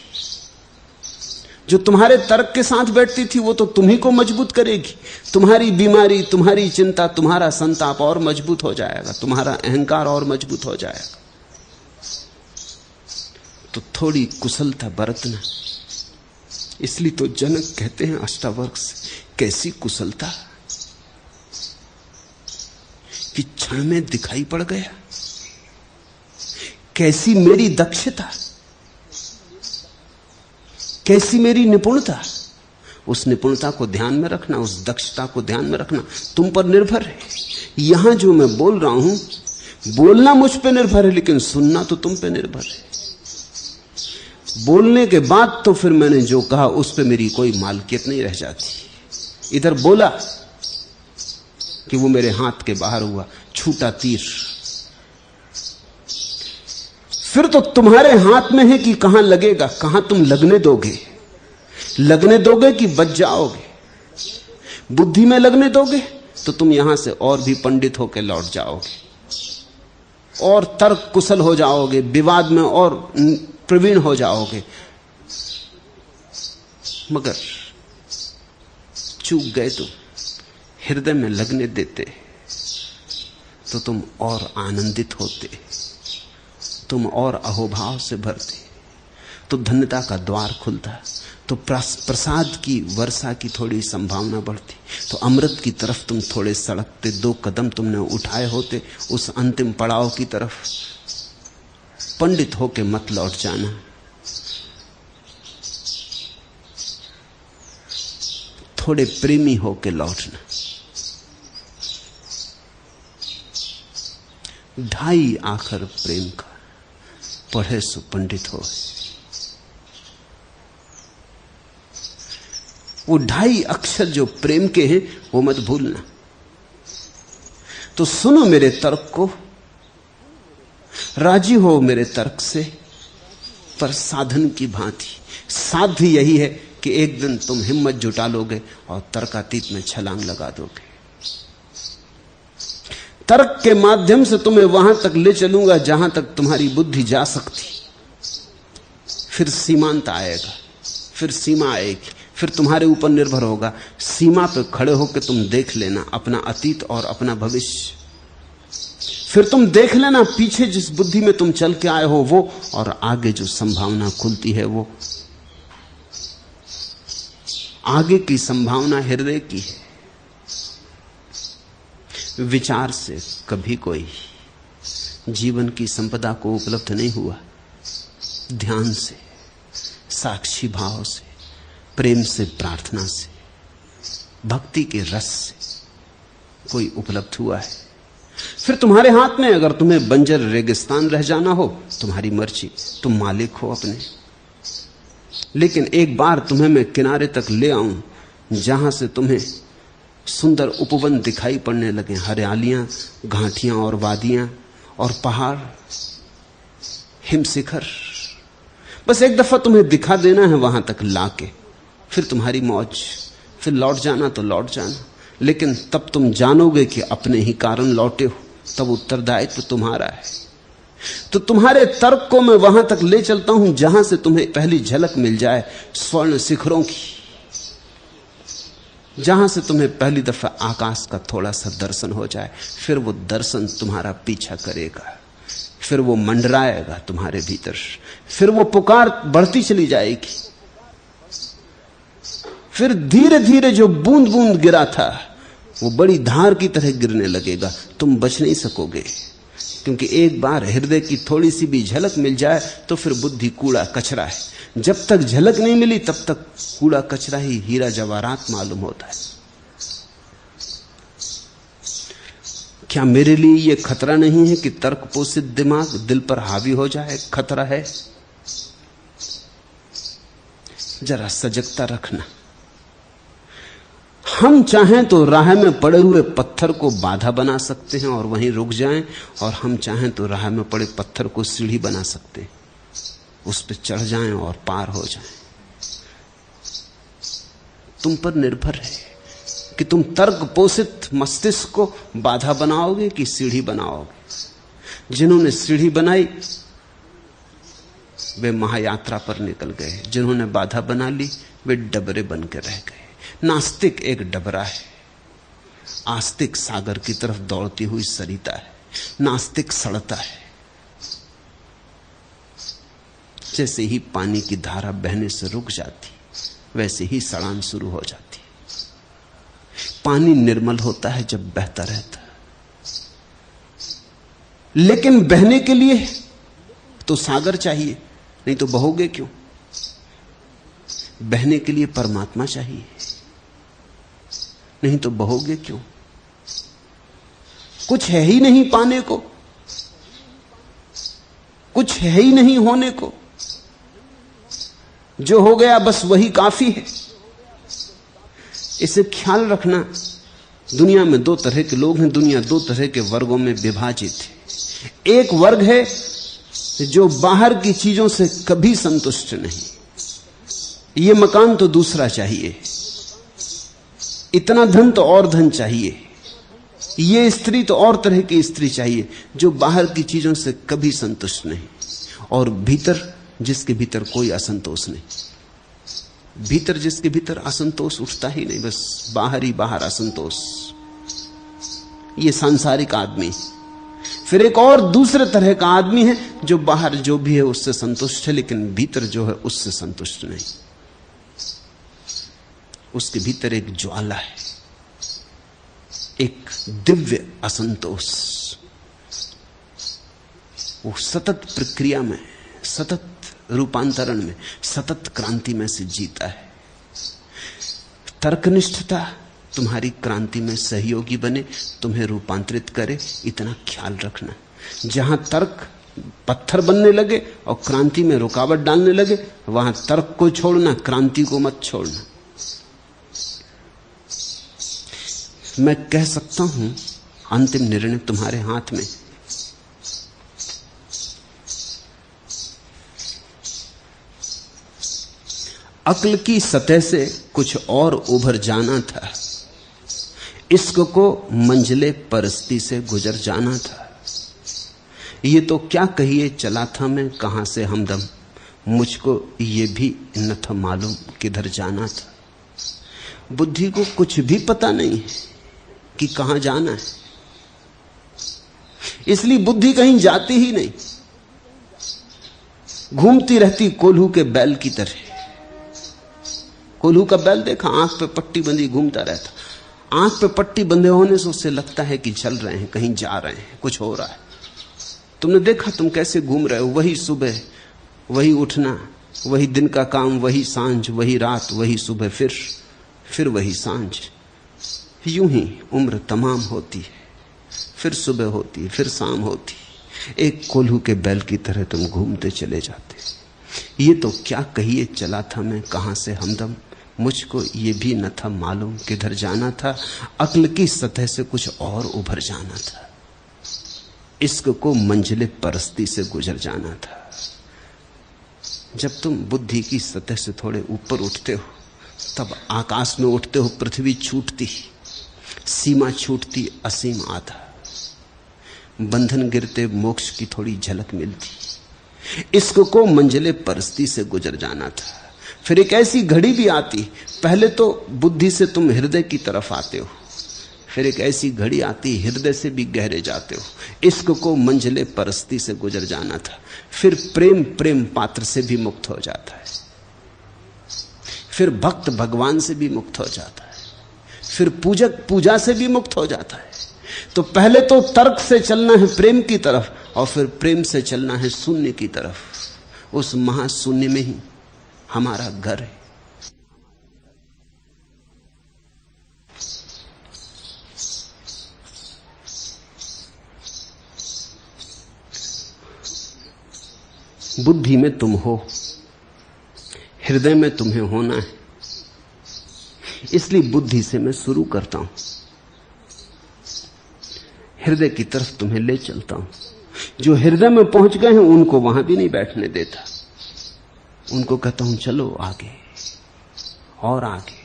जो तुम्हारे तर्क के साथ बैठती थी वो तो तुम्ही को मजबूत करेगी। तुम्हारी बीमारी, तुम्हारी चिंता, तुम्हारा संताप और मजबूत हो जाएगा, तुम्हारा अहंकार और मजबूत हो जाएगा। तो थोड़ी कुशलता बरतना। इसलिए तो जनक कहते हैं अष्टावक्र से, कैसी कुशलता कि क्षण में दिखाई पड़ गया, कैसी मेरी दक्षता, कैसी मेरी निपुणता। उस निपुणता को ध्यान में रखना, उस दक्षता को ध्यान में रखना, तुम पर निर्भर है। यहां जो मैं बोल रहा हूं, बोलना मुझ पे निर्भर है, लेकिन सुनना तो तुम पे निर्भर है। बोलने के बाद तो फिर मैंने जो कहा उस पे मेरी कोई मालकियत नहीं रह जाती। इधर बोला कि वो मेरे हाथ के बाहर हुआ, छूटा तीर, फिर तो तुम्हारे हाथ में है कि कहां लगेगा, कहां तुम लगने दोगे। लगने दोगे कि बच जाओगे। बुद्धि में लगने दोगे तो तुम यहां से और भी पंडित होकर लौट जाओगे और तर्क कुशल हो जाओगे, विवाद में और प्रवीण हो जाओगे। मगर चूक गए तुम, हृदय में लगने देते तो तुम और आनंदित होते, तुम और अहोभाव से भरते, तो धन्यता का द्वार खुलता, तो प्रसाद की वर्षा की थोड़ी संभावना बढ़ती, तो अमृत की तरफ तुम थोड़े सड़कते। 2 कदम तुमने उठाए होते उस अंतिम पड़ाव की तरफ। पंडित होके मत लौट जाना, थोड़े प्रेमी होके लौटना। 2.5 आखर प्रेम का, पढ़े सो पंडित हो। वो 2.5 अक्षर जो प्रेम के हैं वो मत भूलना। तो सुनो मेरे तर्क को, राजी हो मेरे तर्क से, पर साधन की भांति। साध्य यही है कि एक दिन तुम हिम्मत जुटा लोगे और तर्कातीत में छलांग लगा दोगे। तर्क के माध्यम से तुम्हें वहां तक ले चलूंगा जहां तक तुम्हारी बुद्धि जा सकती। फिर सीमांत आएगा, फिर सीमा आएगी, फिर तुम्हारे ऊपर निर्भर होगा। सीमा पर खड़े होकर तुम देख लेना अपना अतीत और अपना भविष्य। फिर तुम देख लेना पीछे जिस बुद्धि में तुम चल के आए हो वो, और आगे जो संभावना खुलती है वो। आगे की संभावना हृदय की है। विचार से कभी कोई जीवन की संपदा को उपलब्ध नहीं हुआ। ध्यान से, साक्षी भाव से, प्रेम से, प्रार्थना से, भक्ति के रस से कोई उपलब्ध हुआ है। फिर तुम्हारे हाथ में, अगर तुम्हें बंजर रेगिस्तान रह जाना हो, तुम्हारी मर्जी, तुम मालिक हो अपने। लेकिन एक बार तुम्हें मैं किनारे तक ले आऊं जहां से तुम्हें सुंदर उपवन दिखाई पड़ने लगे, हरियालियां, घाटियां और वादियां और पहाड़, हिमशिखर। बस एक दफा तुम्हें दिखा देना है वहां तक लाके, फिर तुम्हारी मौज। फिर लौट जाना तो लौट जाना, लेकिन तब तुम जानोगे कि अपने ही कारण लौटे हो, तब उत्तरदायित्व तुम्हारा है। तो तुम्हारे तर्क को मैं वहां तक ले चलता हूं जहां से तुम्हें पहली झलक मिल जाए स्वर्ण शिखरों की, जहां से तुम्हें पहली दफा आकाश का थोड़ा सा दर्शन हो जाए। फिर वो दर्शन तुम्हारा पीछा करेगा, फिर वो मंडराएगा तुम्हारे भीतर, फिर वो पुकार बढ़ती चली जाएगी। फिर धीरे धीरे जो बूंद बूंद गिरा था वो बड़ी धार की तरह गिरने लगेगा। तुम बच नहीं सकोगे, क्योंकि एक बार हृदय की थोड़ी सी भी झलक मिल जाए तो फिर बुद्धि कूड़ा कचरा है। जब तक झलक नहीं मिली तब तक कूड़ा कचरा ही हीरा जवाहरात मालूम होता है। क्या मेरे लिए यह खतरा नहीं है कि तर्क पोषित दिमाग दिल पर हावी हो जाए? खतरा है। जरा सजगता रखना। हम चाहें तो राह में पड़े हुए पत्थर को बाधा बना सकते हैं और वहीं रुक जाएं, और हम चाहें तो राह में पड़े पत्थर को सीढ़ी बना सकते हैं, उस पर चढ़ जाएं और पार हो जाएं। तुम पर निर्भर है कि तुम तर्क पोषित मस्तिष्क को बाधा बनाओगे कि सीढ़ी बनाओगे। जिन्होंने सीढ़ी बनाई वे महायात्रा पर निकल गए, जिन्होंने बाधा बना ली वे डबरे बन के रह गए। नास्तिक एक डबरा है, आस्तिक सागर की तरफ दौड़ती हुई सरिता है। नास्तिक सड़ता है, जैसे ही पानी की धारा बहने से रुक जाती वैसे ही सड़ान शुरू हो जाती। पानी निर्मल होता है जब बहता रहता है, लेकिन बहने के लिए तो सागर चाहिए, नहीं तो बहोगे क्यों? बहने के लिए परमात्मा चाहिए, नहीं तो बहोगे क्यों? कुछ है ही नहीं पाने को, कुछ है ही नहीं होने को। जो हो गया बस वही काफी है। इसे ख्याल रखना। दुनिया में दो तरह के लोग हैं, दुनिया दो तरह के वर्गों में विभाजित है। एक वर्ग है जो बाहर की चीजों से कभी संतुष्ट नहीं। ये मकान तो दूसरा चाहिए, इतना धन तो और धन चाहिए, ये स्त्री तो और तरह की स्त्री चाहिए, जो बाहर की चीजों से कभी संतुष्ट नहीं। और भीतर, जिसके भीतर कोई असंतोष नहीं, भीतर जिसके भीतर असंतोष उठता ही नहीं, बस बाहर ही बाहर असंतोष, ये सांसारिक आदमी। फिर एक और दूसरे तरह का आदमी है जो बाहर जो भी है उससे संतुष्ट है, लेकिन भीतर जो है उससे संतुष्ट नहीं। उसके भीतर एक ज्वाला है, एक दिव्य असंतोष। वो सतत प्रक्रिया में, सतत रूपांतरण में, सतत क्रांति में से जीता है। तर्कनिष्ठता तुम्हारी क्रांति में सहयोगी बने, तुम्हें रूपांतरित करे, इतना ख्याल रखना। जहां तर्क पत्थर बनने लगे और क्रांति में रुकावट डालने लगे, वहां तर्क को छोड़ना, क्रांति को मत छोड़ना। मैं कह सकता हूं अंतिम निर्णय तुम्हारे हाथ में। अक्ल की सतह से कुछ और उभर जाना था, इश्क को मंजिले परस्ती से गुजर जाना था। ये तो क्या कहिए चला था मैं कहां से हमदम, मुझको ये भी न था मालूम किधर जाना था। बुद्धि को कुछ भी पता नहीं है कि कहां जाना है, इसलिए बुद्धि कहीं जाती ही नहीं, घूमती रहती कोल्हू के बैल की तरह। कोल्हू का बैल देखा, आंख पे पट्टी बंधी घूमता रहता। आंख पे पट्टी बंधे होने से उससे लगता है कि चल रहे हैं, कहीं जा रहे हैं, कुछ हो रहा है। तुमने देखा तुम कैसे घूम रहे हो, वही सुबह, वही उठना, वही दिन का काम, वही सांझ, वही रात, वही सुबह, फिर वही सांझ। यूं ही उम्र तमाम होती है, फिर सुबह होती है, फिर शाम होती है। एक कोल्हू के बैल की तरह तुम घूमते चले जाते। ये तो क्या कहिए चला था मैं कहां से हमदम, मुझको ये भी न था मालूम किधर जाना था। अक्ल की सतह से कुछ और उभर जाना था, इश्क को मंजिले परस्ती से गुजर जाना था। जब तुम बुद्धि की सतह से थोड़े ऊपर उठते हो, तब आकाश में उठते हो, पृथ्वी छूटती, सीमा छूटती, असीम आधा, बंधन गिरते, मोक्ष की थोड़ी झलक मिलती। इश्क को मंजिले परस्ती से गुजर जाना था। फिर एक ऐसी घड़ी भी आती, पहले तो बुद्धि से तुम हृदय की तरफ आते हो, फिर एक ऐसी घड़ी आती हृदय से भी गहरे जाते हो। इश्क को मंजिले परस्ती से गुजर जाना था। फिर प्रेम प्रेम पात्र से भी मुक्त हो जाता है, फिर भक्त भगवान से भी मुक्त हो जाता है, फिर पूजक पूजा से भी मुक्त हो जाता है। तो पहले तो तर्क से चलना है प्रेम की तरफ, और फिर प्रेम से चलना है शून्य की तरफ। उस महाशून्य में ही हमारा घर है। बुद्धि में तुम हो, हृदय में तुम्हें होना है। इसलिए बुद्धि से मैं शुरू करता हूं, हृदय की तरफ तुम्हें ले चलता हूं। जो हृदय में पहुंच गए हैं उनको वहां भी नहीं बैठने देता, उनको कहता हूं चलो आगे और आगे।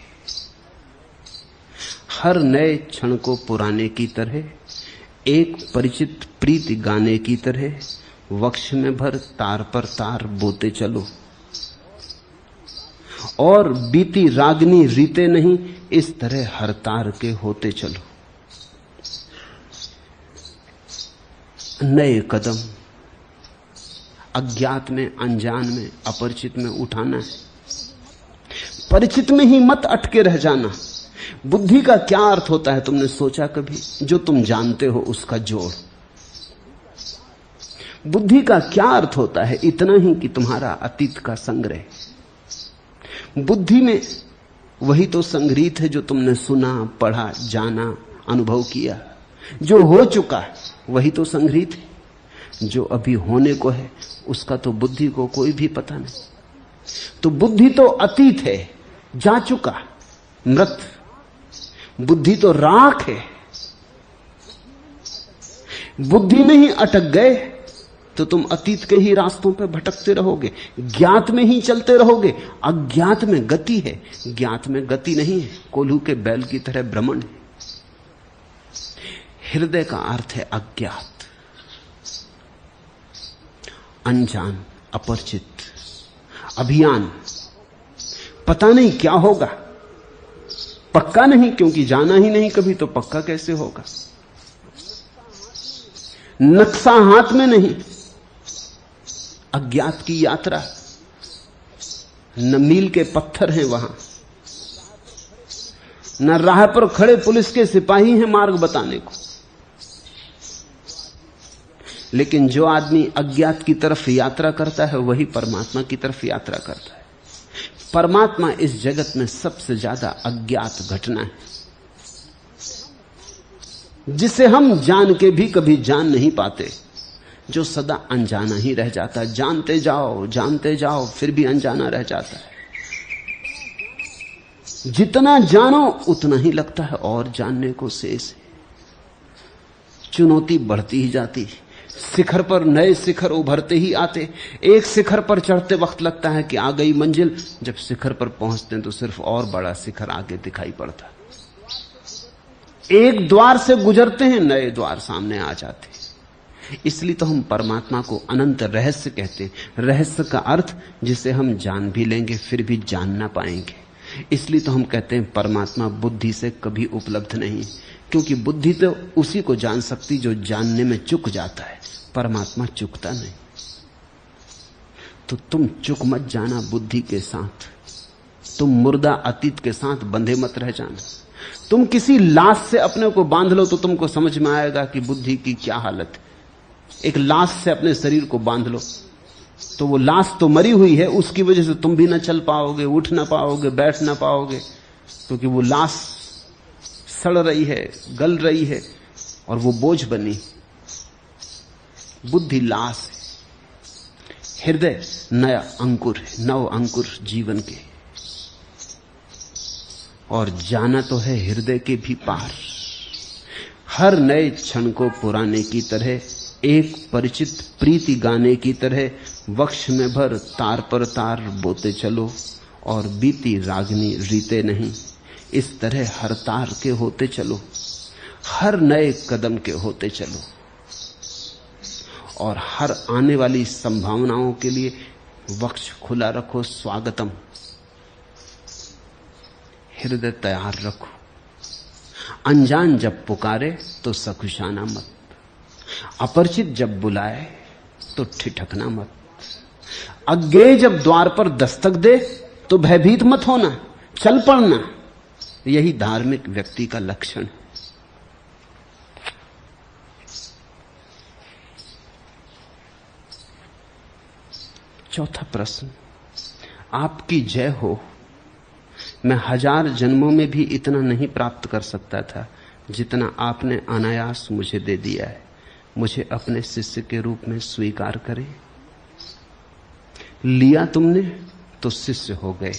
हर नए क्षण को पुराने की तरह एक परिचित प्रीति गाने की तरह वक्ष में भर तार पर तार बोते चलो, और बीती रागनी रीते नहीं, इस तरह हर तार के होते चलो। नए कदम अज्ञात में, अनजान में, अपरिचित में उठाना है। परिचित में ही मत अटके रह जाना। बुद्धि का क्या अर्थ होता है, तुमने सोचा कभी? जो तुम जानते हो उसका जोड़। बुद्धि का क्या अर्थ होता है? इतना ही कि तुम्हारा अतीत का संग्रह। बुद्धि में वही तो संग्रहित है जो तुमने सुना, पढ़ा, जाना, अनुभव किया। जो हो चुका है वही तो संग्रहित है। जो अभी होने को है उसका तो बुद्धि को कोई भी पता नहीं। तो बुद्धि तो अतीत है, जा चुका, मृत। बुद्धि तो राख है। बुद्धि में ही अटक गए तो तुम अतीत के ही रास्तों पर भटकते रहोगे, ज्ञात में ही चलते रहोगे। अज्ञात में गति है, ज्ञात में गति नहीं है। कोल्हू के बैल की तरह भ्रमण है। हृदय का अर्थ है अज्ञात, अनजान, अपरिचित, अभियान। पता नहीं क्या होगा, पक्का नहीं, क्योंकि जाना ही नहीं कभी, तो पक्का कैसे होगा। नक्शा हाथ में नहीं, अज्ञात की यात्रा। न मील के पत्थर हैं वहां, न राह पर खड़े पुलिस के सिपाही हैं मार्ग बताने को। लेकिन जो आदमी अज्ञात की तरफ यात्रा करता है वही परमात्मा की तरफ यात्रा करता है। परमात्मा इस जगत में सबसे ज्यादा अज्ञात घटना है, जिसे हम जान के भी कभी जान नहीं पाते, जो सदा अनजाना ही रह जाता है। जानते जाओ फिर भी अनजाना रह जाता है। जितना जानो उतना ही लगता है और जानने को शेष है। चुनौती बढ़ती ही जाती है। शिखर पर नए शिखर उभरते ही आते। एक शिखर पर चढ़ते वक्त लगता है कि आ गई मंजिल, जब शिखर पर पहुंचते हैं तो सिर्फ और बड़ा शिखर आगे दिखाई पड़ता। एक द्वार से गुजरते हैं, नए द्वार सामने आ जाते। इसलिए तो हम परमात्मा को अनंत रहस्य कहते हैं। रहस्य का अर्थ जिसे हम जान भी लेंगे फिर भी जान ना पाएंगे। इसलिए तो हम कहते हैं परमात्मा बुद्धि से कभी उपलब्ध नहीं, क्योंकि बुद्धि तो उसी को जान सकती जो जानने में चूक जाता है। परमात्मा चूकता नहीं। तो तुम चूक मत जाना बुद्धि के साथ। तुम मुर्दा अतीत के साथ बंधे मत रह जाना। तुम किसी लाश से अपने को बांध लो तो तुमको समझ में आएगा कि बुद्धि की क्या हालत है। एक लाश से अपने शरीर को बांध लो तो वो लाश तो मरी हुई है, उसकी वजह से तुम भी ना चल पाओगे, उठ ना पाओगे, बैठ ना पाओगे, क्योंकि वो लाश सड़ रही है, गल रही है और वो बोझ बनी। बुद्धि लाश है, हृदय नया अंकुर है, नव अंकुर जीवन के। और जाना तो है हृदय के भी पार। हर नए क्षण को पुराने की तरह, एक परिचित प्रीति गाने की तरह वक्ष में भर तार पर तार बोते चलो, और बीती रागनी रीते नहीं, इस तरह हर तार के होते चलो, हर नए कदम के होते चलो, और हर आने वाली संभावनाओं के लिए वक्ष खुला रखो। स्वागतम, हृदय तैयार रखो। अनजान जब पुकारे तो सकुशाना मत, अपरिचित जब बुलाए तो ठिठकना मत, अज्ञेय जब द्वार पर दस्तक दे तो भयभीत मत होना, चल पड़ना। यही धार्मिक व्यक्ति का लक्षण है। चौथा प्रश्न, आपकी जय हो। मैं 1000 जन्मों में भी इतना नहीं प्राप्त कर सकता था जितना आपने अनायास मुझे दे दिया है। मुझे अपने शिष्य के रूप में स्वीकार करें। लिया तुमने तो शिष्य हो गए।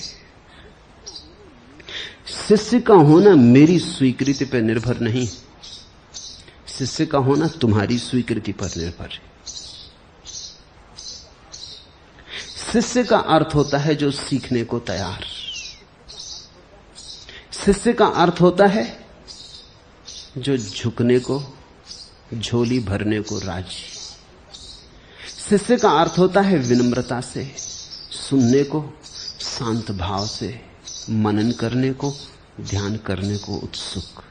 शिष्य का होना मेरी स्वीकृति पर निर्भर नहीं, शिष्य का होना तुम्हारी स्वीकृति पर निर्भर है। शिष्य का अर्थ होता है जो सीखने को तैयार। शिष्य का अर्थ होता है जो झुकने को झोली भरने को राजी। शिष्य का अर्थ होता है विनम्रता से सुनने को, शांत भाव से मनन करने को, ध्यान करने को उत्सुक।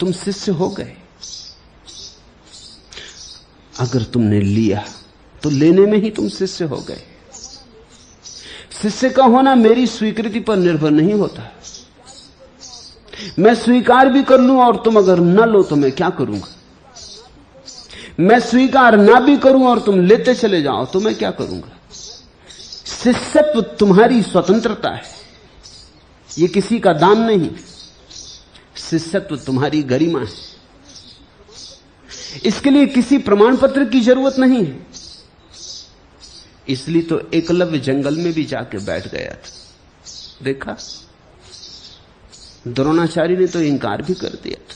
तुम शिष्य हो गए। अगर तुमने लिया तो लेने में ही तुम शिष्य हो गए। शिष्य का होना मेरी स्वीकृति पर निर्भर नहीं होता। मैं स्वीकार भी कर लूं और तुम अगर न लो तो मैं क्या करूंगा? मैं स्वीकार ना भी करूं और तुम लेते चले जाओ तो मैं क्या करूंगा? शिष्यत्व तुम्हारी स्वतंत्रता है, ये किसी का दान नहीं। शिष्यत्व तुम्हारी गरिमा है, इसके लिए किसी प्रमाण पत्र की जरूरत नहीं है। इसलिए तो एकलव्य जंगल में भी जाके बैठ गया था। देखा, द्रोणाचार्य ने तो इंकार भी कर दिया था,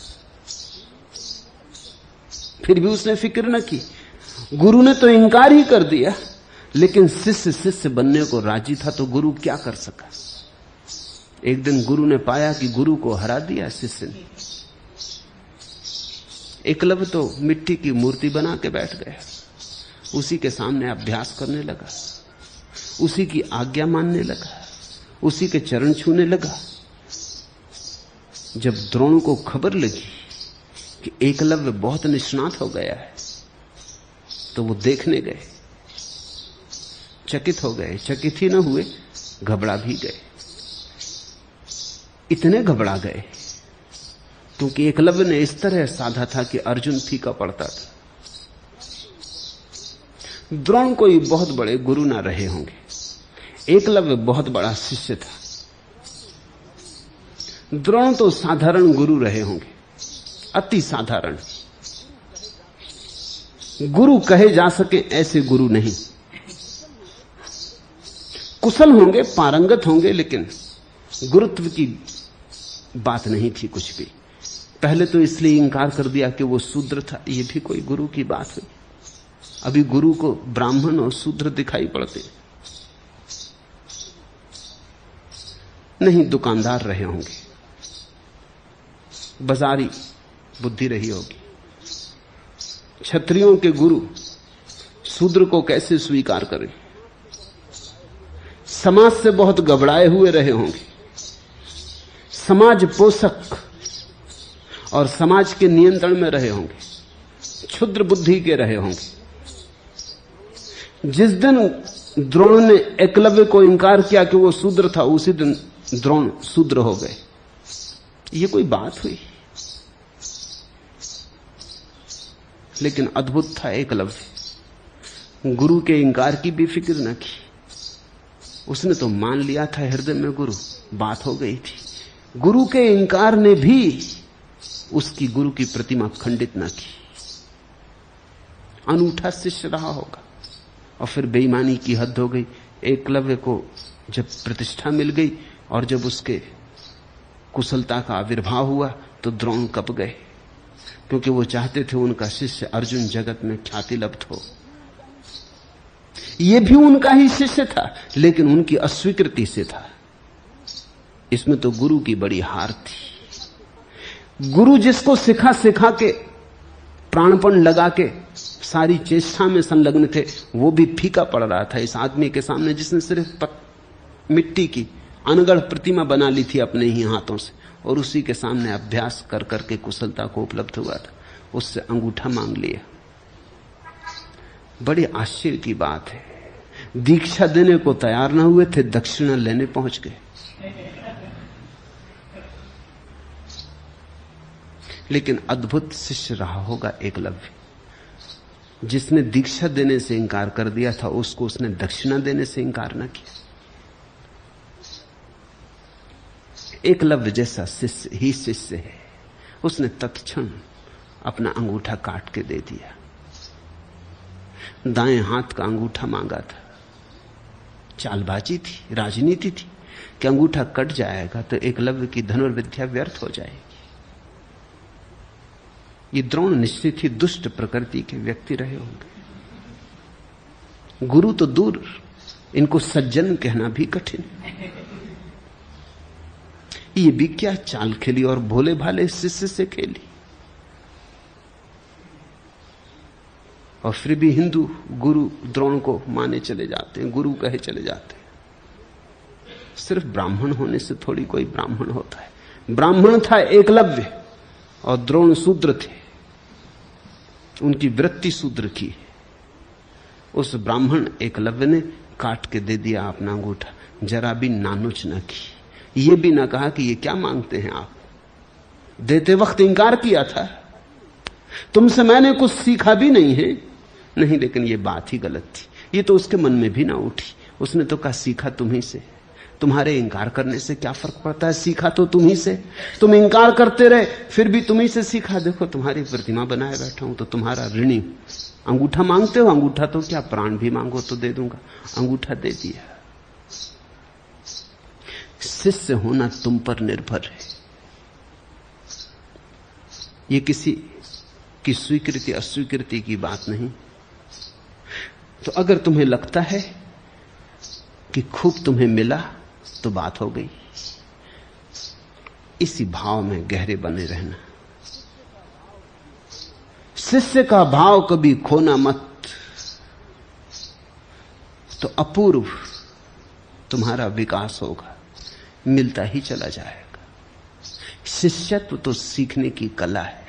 फिर भी उसने फिक्र न की। गुरु ने तो इंकार ही कर दिया, लेकिन शिष्य शिष्य बनने को राजी था, तो गुरु क्या कर सका? एक दिन गुरु ने पाया कि गुरु को हरा दिया शिष्य ने। एकलव्य तो मिट्टी की मूर्ति बना के बैठ गया, उसी के सामने अभ्यास करने लगा, उसी की आज्ञा मानने लगा, उसी के चरण छूने लगा। जब द्रोण को खबर लगी कि एकलव्य बहुत निष्णात हो गया है, तो वो देखने गए। चकित हो गए, चकित ही न हुए, घबरा भी गए। इतने घबरा गए क्योंकि एकलव्य ने इस तरह साधा था कि अर्जुन फीका पड़ता था। द्रोण कोई बहुत बड़े गुरु ना रहे होंगे, एकलव्य बहुत बड़ा शिष्य था। द्रोण तो साधारण गुरु रहे होंगे, अति साधारण। गुरु कहे जा सके ऐसे गुरु नहीं। कुशल होंगे, पारंगत होंगे, लेकिन गुरुत्व की बात नहीं थी कुछ भी। पहले तो इसलिए इंकार कर दिया कि वो शूद्र था, ये भी कोई गुरु की बात हुई? अभी गुरु को ब्राह्मण और शूद्र दिखाई पड़ते नहीं। दुकानदार रहे होंगे, बाजारी बुद्धि रही होगी। क्षत्रियों के गुरु शूद्र को कैसे स्वीकार करें? समाज से बहुत घबराए हुए रहे होंगे, समाज पोषक और समाज के नियंत्रण में रहे होंगे, क्षुद्र बुद्धि के रहे होंगे। जिस दिन द्रोण ने एकलव्य को इंकार किया कि वो शूद्र था, उसी दिन द्रोण शूद्र हो गए। ये कोई बात हुई? लेकिन अद्भुत था एकलव्य, गुरु के इंकार की भी फिक्र न की। उसने तो मान लिया था हृदय में गुरु, बात हो गई थी। गुरु के इंकार ने भी उसकी गुरु की प्रतिमा खंडित न की। अनूठा शिष्य रहा होगा। और फिर बेईमानी की हद हो गई। एकलव्य को जब प्रतिष्ठा मिल गई और जब उसके कुशलता का आविर्भाव हुआ, तो द्रोण कप गए, क्योंकि वो चाहते थे उनका शिष्य अर्जुन जगत में ख्याति लब्ध हो। ये भी उनका ही शिष्य था, लेकिन उनकी अस्वीकृति से था। इसमें तो गुरु की बड़ी हार थी। गुरु जिसको सिखा सिखा के, प्राणपण लगा के सारी चेष्टा में संलग्न थे, वो भी फीका पड़ रहा था इस आदमी के सामने जिसने सिर्फ मिट्टी की अनगढ़ प्रतिमा बना ली थी अपने ही हाथों से, और उसी के सामने अभ्यास कर करके कुशलता को उपलब्ध हुआ था। उससे अंगूठा मांग लिया। बड़ी आश्चर्य की बात है, दीक्षा देने को तैयार ना हुए थे, दक्षिणा लेने पहुंच गए। लेकिन अद्भुत शिष्य रहा होगा एकलव्य। जिसने दीक्षा देने से इंकार कर दिया था, उसको उसने दक्षिणा देने से इंकार ना किया। एकलव्य जैसा शिष्य ही शिष्य है। उसने तत्क्षण अपना अंगूठा काट के दे दिया। दाएं हाथ का अंगूठा मांगा था। चालबाजी थी, राजनीति थी कि अंगूठा कट जाएगा तो एकलव्य की धनुर्विद्या व्यर्थ हो जाएगी। ये द्रोण निश्चित ही दुष्ट प्रकृति के व्यक्ति रहे होंगे। गुरु तो दूर, इनको सज्जन कहना भी कठिन। ये भी क्या चाल खेली और भोले भाले शिष्य से खेली। और फिर भी हिंदू गुरु द्रोण को माने चले जाते हैं, गुरु कहे चले जाते हैं। सिर्फ ब्राह्मण होने से थोड़ी कोई ब्राह्मण होता है। ब्राह्मण था एकलव्य और द्रोण शूद्र थे, उनकी वृत्ति शूद्र की। उस ब्राह्मण एकलव्य ने काट के दे दिया अपना अंगूठा, जरा भी नानुच न की, ये भी ना कहा कि ये क्या मांगते हैं आप। देते वक्त इंकार किया था, तुमसे मैंने कुछ सीखा भी नहीं है। नहीं, लेकिन ये बात ही गलत थी, ये तो उसके मन में भी ना उठी। उसने तो कहा सीखा तुम्ही से, तुम्हारे इंकार करने से क्या फर्क पड़ता है, सीखा तो तुम्ही से। तुम इंकार करते रहे, फिर भी तुम्ही से सीखा। देखो तुम्हारी प्रतिमा बनाए बैठा हूं तो तुम्हारा ऋणी। अंगूठा मांगते हो, अंगूठा तो क्या प्राण भी मांगो तो दे दूंगा। अंगूठा दे दिया। शिष्य होना तुम पर निर्भर है, ये किसी की स्वीकृति अस्वीकृति की बात नहीं। तो अगर तुम्हें लगता है कि खूब तुम्हें मिला तो बात हो गई। इसी भाव में गहरे बने रहना। शिष्य का भाव कभी खोना मत, तो अपूर्व तुम्हारा विकास होगा, मिलता ही चला जाएगा। शिष्यत्व तो सीखने की कला है।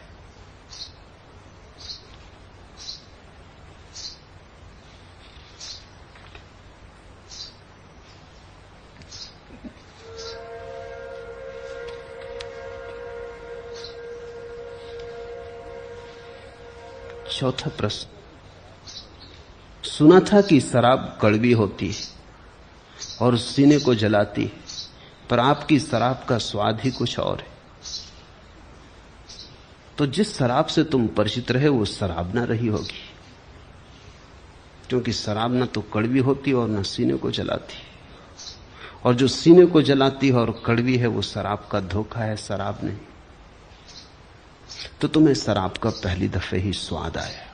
चौथा प्रश्न, सुना था कि शराब कड़वी होती है और सीने को जलाती है, पर आपकी शराब का स्वाद ही कुछ और है। तो जिस शराब से तुम परिचित रहे वो शराब ना रही होगी, क्योंकि शराब ना तो कड़वी होती और ना सीने को जलाती, और जो सीने को जलाती है और कड़वी है वो शराब का धोखा है, शराब नहीं। तो तुम्हें शराब का पहली दफे ही स्वाद आया।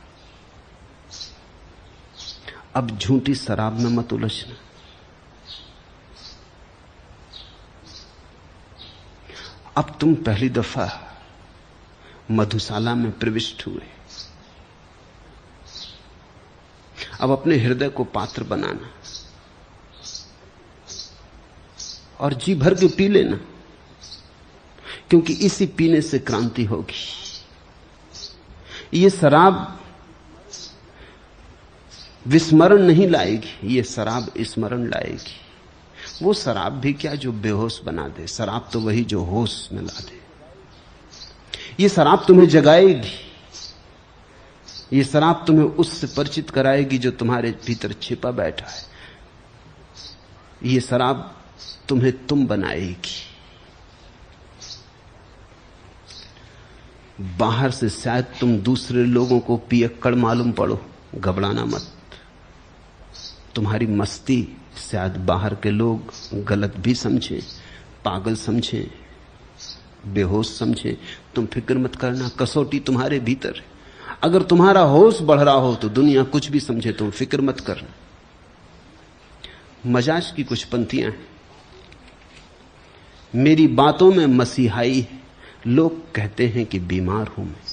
अब झूठी शराब में मत उलझना। अब तुम पहली दफा मधुशाला में प्रविष्ट हुए। अब अपने हृदय को पात्र बनाना और जी भर के पी लेना, क्योंकि इसी पीने से क्रांति होगी। ये शराब विस्मरण नहीं लाएगी, ये शराब स्मरण लाएगी। वो शराब भी क्या जो बेहोश बना दे, शराब तो वही जो होश में ला दे। ये शराब तुम्हें जगाएगी, ये शराब तुम्हें उससे परिचित कराएगी जो तुम्हारे भीतर छिपा बैठा है। ये शराब तुम्हें तुम बनाएगी। बाहर से शायद तुम दूसरे लोगों को पियक्कड़ मालूम पड़ो, घबराना मत। तुम्हारी मस्ती शायद बाहर के लोग गलत भी समझें, पागल समझें, बेहोश समझें। तुम फिक्र मत करना, कसौटी तुम्हारे भीतर है। अगर तुम्हारा होश बढ़ रहा हो तो दुनिया कुछ भी समझे, तुम फिक्र मत करना। मजाज की कुछ पंक्तियां हैं। मेरी बातों में मसीहाई है, लोग कहते हैं कि बीमार हूं मैं।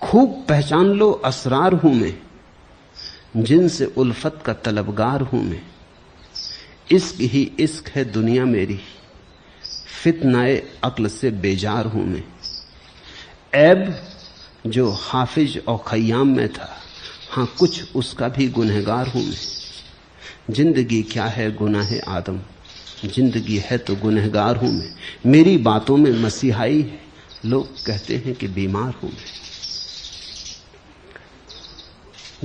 खूब पहचान लो असरार हूं मैं, जिनसे उल्फत का तलबगार हूं मैं। इश्क ही इश्क है दुनिया मेरी, फितनाए अक्ल से बेजार हूं मैं। ऐब जो हाफिज और खय्याम में था, हां कुछ उसका भी गुनहगार हूं मैं। जिंदगी क्या है गुनाह आदम, जिंदगी है तो गुनहगार हूं मैं। मेरी बातों में मसीहाई है, लोग कहते हैं कि बीमार हूं मैं।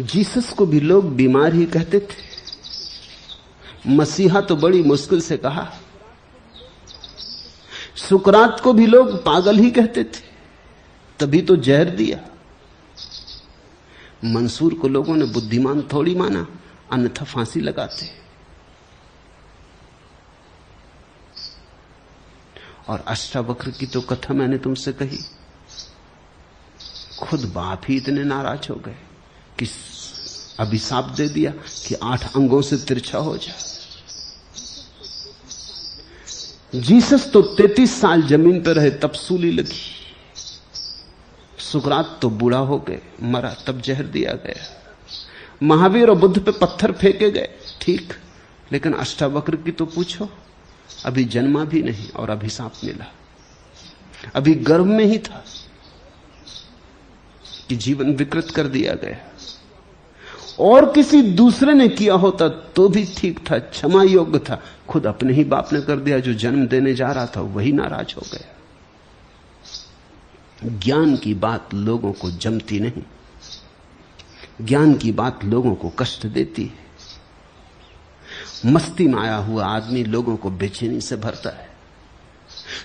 जीसस को भी लोग बीमार ही कहते थे, मसीहा तो बड़ी मुश्किल से कहा। सुकरात को भी लोग पागल ही कहते थे, तभी तो जहर दिया। मंसूर को लोगों ने बुद्धिमान थोड़ी माना, अन्यथा फांसी लगाते। और अष्टावक्र की तो कथा मैंने तुमसे कही, खुद बाप ही इतने नाराज हो गए कि अभिशाप दे दिया कि 8 अंगों से तिरछा हो जाए। जीसस तो 33 साल जमीन पर रहे तब सूली लगी। सुकरात तो बूढ़ा हो गए, मरा तब जहर दिया गया। महावीर और बुद्ध पे पत्थर फेंके गए, ठीक, लेकिन अष्टावक्र की तो पूछो, अभी जन्मा भी नहीं और अभिशाप मिला। अभी गर्भ में ही था कि जीवन विकृत कर दिया गया। और किसी दूसरे ने किया होता तो भी ठीक था, क्षमा योग्य था। खुद अपने ही बाप ने कर दिया। जो जन्म देने जा रहा था वही नाराज हो गया। ज्ञान की बात लोगों को जमती नहीं, ज्ञान की बात लोगों को कष्ट देती है। मस्ती में आया हुआ आदमी लोगों को बेचैनी से भरता है।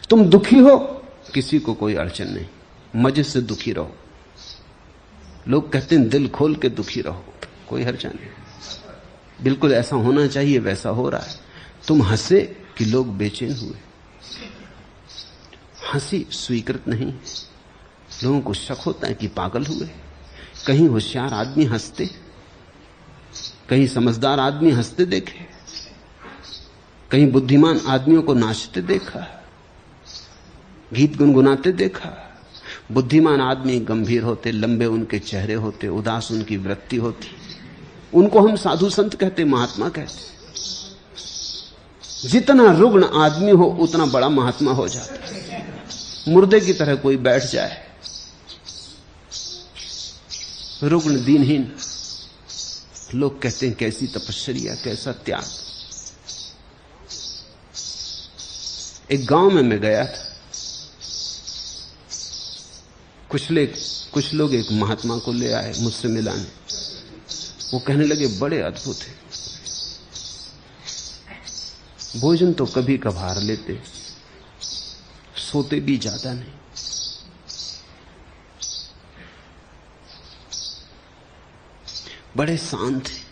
तुम दुखी हो, किसी को कोई अड़चन नहीं, मजे से दुखी रहो। लोग कहते हैं दिल खोल के दुखी रहो, कोई हर्जा नहीं। बिल्कुल ऐसा होना चाहिए, वैसा हो रहा है। तुम हंसे कि लोग बेचैन हुए। हंसी स्वीकृत नहीं। लोगों को शक होता है कि पागल हुए। कहीं होशियार आदमी हंसते, कहीं समझदार आदमी हंसते देखे, कहीं बुद्धिमान आदमियों को नाचते देखा, गीत गुनगुनाते देखा। बुद्धिमान आदमी गंभीर होते, लंबे उनके चेहरे होते, उदास उनकी वृत्ति होती। उनको हम साधु संत कहते, महात्मा कहते। जितना रुग्ण आदमी हो उतना बड़ा महात्मा हो जाता है। मुर्दे की तरह कोई बैठ जाए, रुग्ण दीनहीन, लोग कहते हैं कैसी तपस्या, कैसा त्याग। एक गांव में मैं गया था। कुछ लोग एक महात्मा को ले आए मुझसे मिलाने। वो कहने लगे बड़े अद्भुत है, भोजन तो कभी कभार लेते, सोते भी ज्यादा नहीं, बड़े शांत हैं,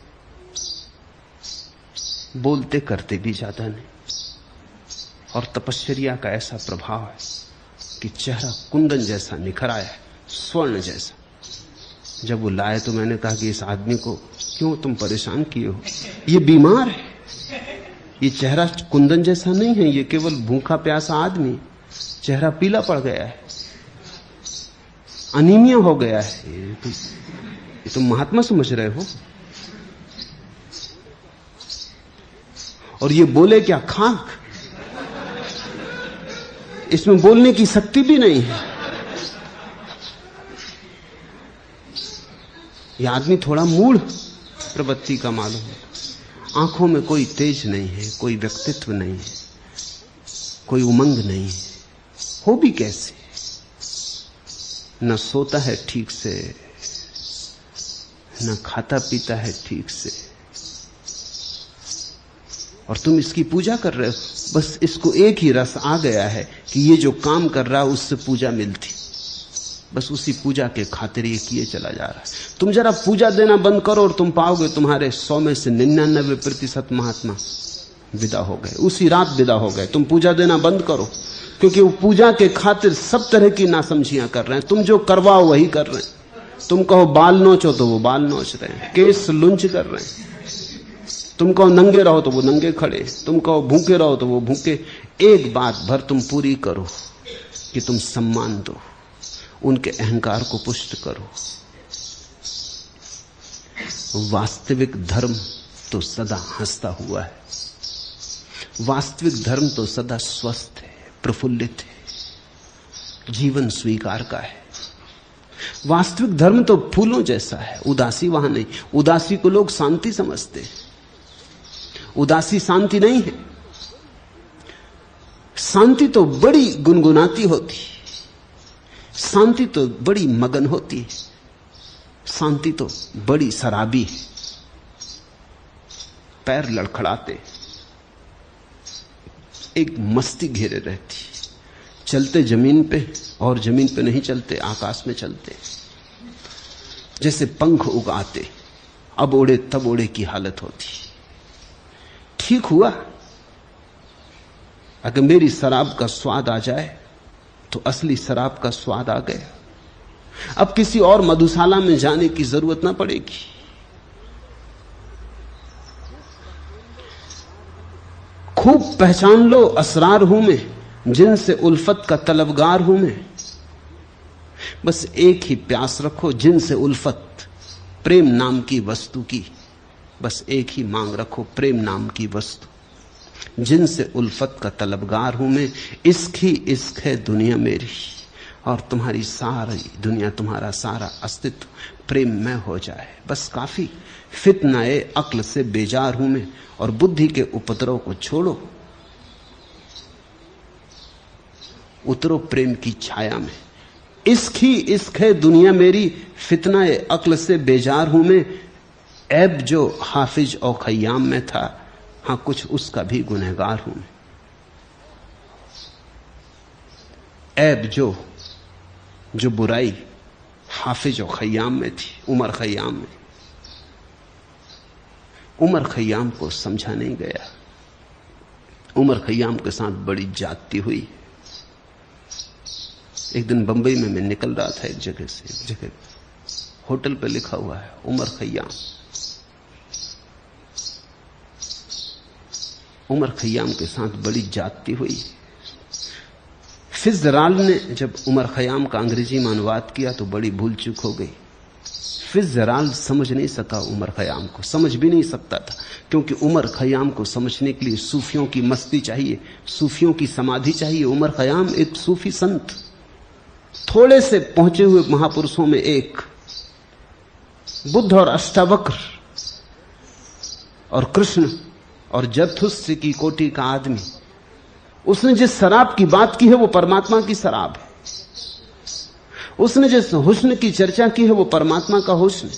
बोलते करते भी ज्यादा नहीं। और तपश्चर्या का ऐसा प्रभाव है कि चेहरा कुंदन जैसा निखर आया है, स्वर्ण जैसा। जब वो लाए तो मैंने कहा कि इस आदमी को क्यों तुम परेशान किए हो, ये बीमार है। ये चेहरा कुंदन जैसा नहीं है, ये केवल भूखा प्यासा आदमी। चेहरा पीला पड़ गया है, अनीमिया हो गया है। ये तुम महात्मा समझ रहे हो? और ये बोले क्या, खाक। इसमें बोलने की शक्ति भी नहीं है। यह आदमी थोड़ा मूढ़ प्रवृत्ति का मालूम है। आंखों में कोई तेज नहीं है, कोई व्यक्तित्व नहीं है, कोई उमंग नहीं है। हो भी कैसे? न सोता है ठीक से, न खाता पीता है ठीक से, और तुम इसकी पूजा कर रहे हो। बस इसको एक ही रस आ गया है कि ये जो काम कर रहा है उससे पूजा मिलती, बस उसी पूजा के खातिर ये किए चला जा रहा है। तुम जरा पूजा देना बंद करो और तुम पाओगे तुम्हारे 100 में से 99% महात्मा विदा हो गए, उसी रात विदा हो गए। तुम पूजा देना बंद करो, क्योंकि वो पूजा के खातिर सब तरह की नासमझियां कर रहे हैं। तुम जो करवाओ वही कर रहे हैं। तुम कहो बाल नोचो तो वो बाल नोच रहे हैं, केस लुंच कर रहे हैं। तुम कहो नंगे रहो तो वो नंगे खड़े, तुम कहो भूखे रहो तो वो भूखे। एक बात भर तुम पूरी करो कि तुम सम्मान दो, उनके अहंकार को पुष्ट करो। वास्तविक धर्म तो सदा हंसता हुआ है, वास्तविक धर्म तो सदा स्वस्थ है, प्रफुल्लित है, जीवन स्वीकार का है। वास्तविक धर्म तो फूलों जैसा है, उदासी वहां नहीं। उदासी को लोग शांति समझते हैं, उदासी शांति नहीं है। शांति तो बड़ी गुनगुनाती होती, शांति तो बड़ी मगन होती है, शांति तो बड़ी शराबी है। पैर लड़खड़ाते, एक मस्ती घेरे रहती, चलते जमीन पे और जमीन पे नहीं चलते, आकाश में चलते, जैसे पंख उगाते, अब उड़े तब उड़े की हालत होती। ठीक हुआ अगर मेरी शराब का स्वाद आ जाए तो असली शराब का स्वाद आ गया। अब किसी और मधुशाला में जाने की जरूरत ना पड़ेगी। खूब पहचान लो असरार हूं मैं, जिनसे उल्फत का तलबगार हूं मैं। बस एक ही प्यास रखो, जिनसे उल्फत, प्रेम नाम की वस्तु की। बस एक ही मांग रखो, प्रेम नाम की वस्तु। जिनसे उल्फत का तलबगार हूं मैं, इश्क ही इश्क है दुनिया मेरी, और तुम्हारी सारी दुनिया, तुम्हारा सारा अस्तित्व प्रेम में हो जाए, बस काफी। फितनाए अक्ल से बेजार हूं मैं, और बुद्धि के उपद्रव को छोड़ो, उतरो प्रेम की छाया में। इश्क ही इश्क है दुनिया मेरी, फितनाए अक्ल से बेजार हूं मैं। ऐब जो हाफिज और खय्याम में था, हां कुछ उसका भी गुनहगार हूं मैं। ऐब जो बुराई हाफिज और खय्याम में थी, उमर खय्याम में, उमर खय्याम को समझा नहीं गया। उमर खय्याम के साथ बड़ी जाती हुई। एक दिन बंबई में मैं निकल रहा था, एक जगह से एक जगह, होटल पे लिखा हुआ है उमर खय्याम। उमर खय्याम के साथ बड़ी जाती हुई। फिट्जराल्ड ने जब उमर खय्याम का अंग्रेजी में अनुवाद किया तो बड़ी भूल चूक हो गई। फिट्जराल्ड समझ नहीं सका उमर खय्याम को, समझ भी नहीं सकता था, क्योंकि उमर खय्याम को समझने के लिए सूफियों की मस्ती चाहिए, सूफियों की समाधि चाहिए। उमर खय्याम एक सूफी संत, थोड़े से पहुंचे हुए महापुरुषों में एक, बुद्ध और अष्टावक्र और कृष्ण और जरथुस्त्र की कोटि का आदमी। उसने जिस शराब की बात की है वो परमात्मा की शराब है। उसने जिस हुस्न की चर्चा की है वो परमात्मा का हुस्न है।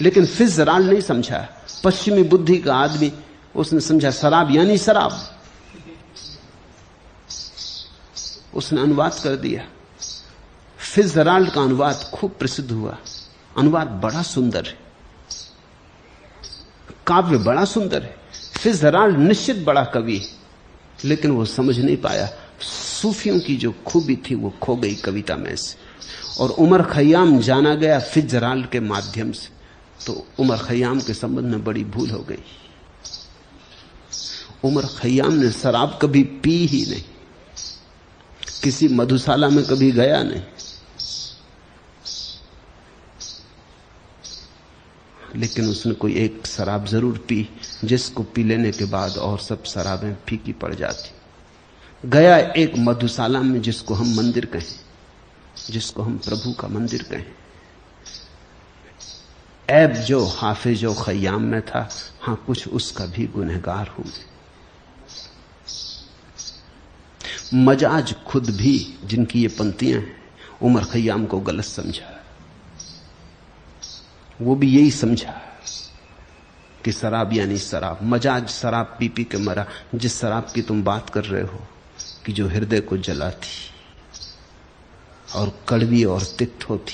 लेकिन फिट्जराल्ड नहीं समझा, पश्चिमी बुद्धि का आदमी, उसने समझा शराब यानी शराब। उसने अनुवाद कर दिया। फिट्जराल्ड का अनुवाद खूब प्रसिद्ध हुआ। अनुवाद बड़ा सुंदर है, काव्य बड़ा सुंदर है। फिट्जराल्ड निश्चित बड़ा कवि है, लेकिन वो समझ नहीं पाया। सूफियों की जो खूबी थी वो खो गई कविता में से, और उमर खय्याम जाना गया फिट्जराल्ड के माध्यम से। तो उमर खय्याम के संबंध में बड़ी भूल हो गई। उमर खय्याम ने शराब कभी पी ही नहीं, किसी मधुशाला में कभी गया नहीं, लेकिन उसने कोई एक शराब जरूर पी, जिसको पी लेने के बाद और सब शराबें फीकी पड़ जाती। गया एक मधुशाला में, जिसको हम मंदिर कहें, जिसको हम प्रभु का मंदिर कहें। ऐब जो हाफिज और खय्याम में था, हां कुछ उसका भी गुनहगार हूं। मजाज खुद भी, जिनकी ये पंक्तियां हैं, उमर खय्याम को गलत समझा। वो भी यही समझा कि शराब यानी शराब। मजाज शराब पी पी के मरा। जिस शराब की तुम बात कर रहे हो कि जो हृदय को जलाती और कड़वी और तिक्त होती,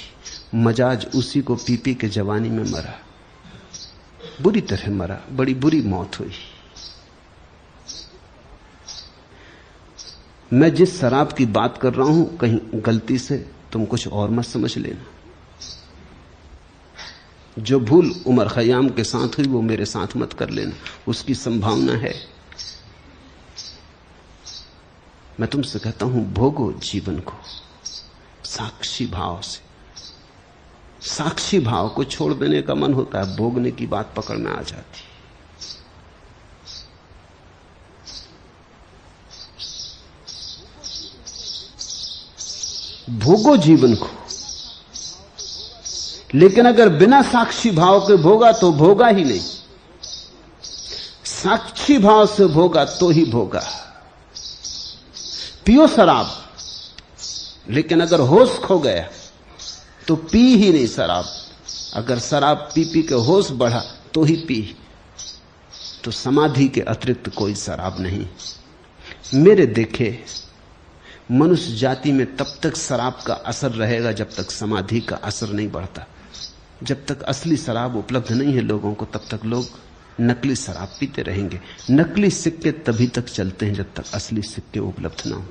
मजाज उसी को पी पी के जवानी में मरा, बुरी तरह मरा, बड़ी बुरी मौत हुई। मैं जिस शराब की बात कर रहा हूं, कहीं गलती से तुम कुछ और मत समझ लेना। जो भूल उमर खय्याम के साथ हुई वो मेरे साथ मत कर लेना, उसकी संभावना है। मैं तुमसे कहता हूं, भोगो जीवन को साक्षी भाव से। साक्षी भाव को छोड़ देने का मन होता है, भोगने की बात पकड़ में आ जाती। भोगो जीवन को, लेकिन अगर बिना साक्षी भाव के भोगा तो भोगा ही नहीं। साक्षी भाव से भोगा तो ही भोगा। पियो शराब, लेकिन अगर होश खो गया तो पी ही नहीं शराब। अगर शराब पी पी के होश बढ़ा तो ही पी, तो समाधि के अतिरिक्त कोई शराब नहीं। मेरे देखे मनुष्य जाति में तब तक शराब का असर रहेगा जब तक समाधि का असर नहीं बढ़ता। जब तक असली शराब उपलब्ध नहीं है लोगों को, तब तक लोग नकली शराब पीते रहेंगे। नकली सिक्के तभी तक चलते हैं जब तक असली सिक्के उपलब्ध ना हो।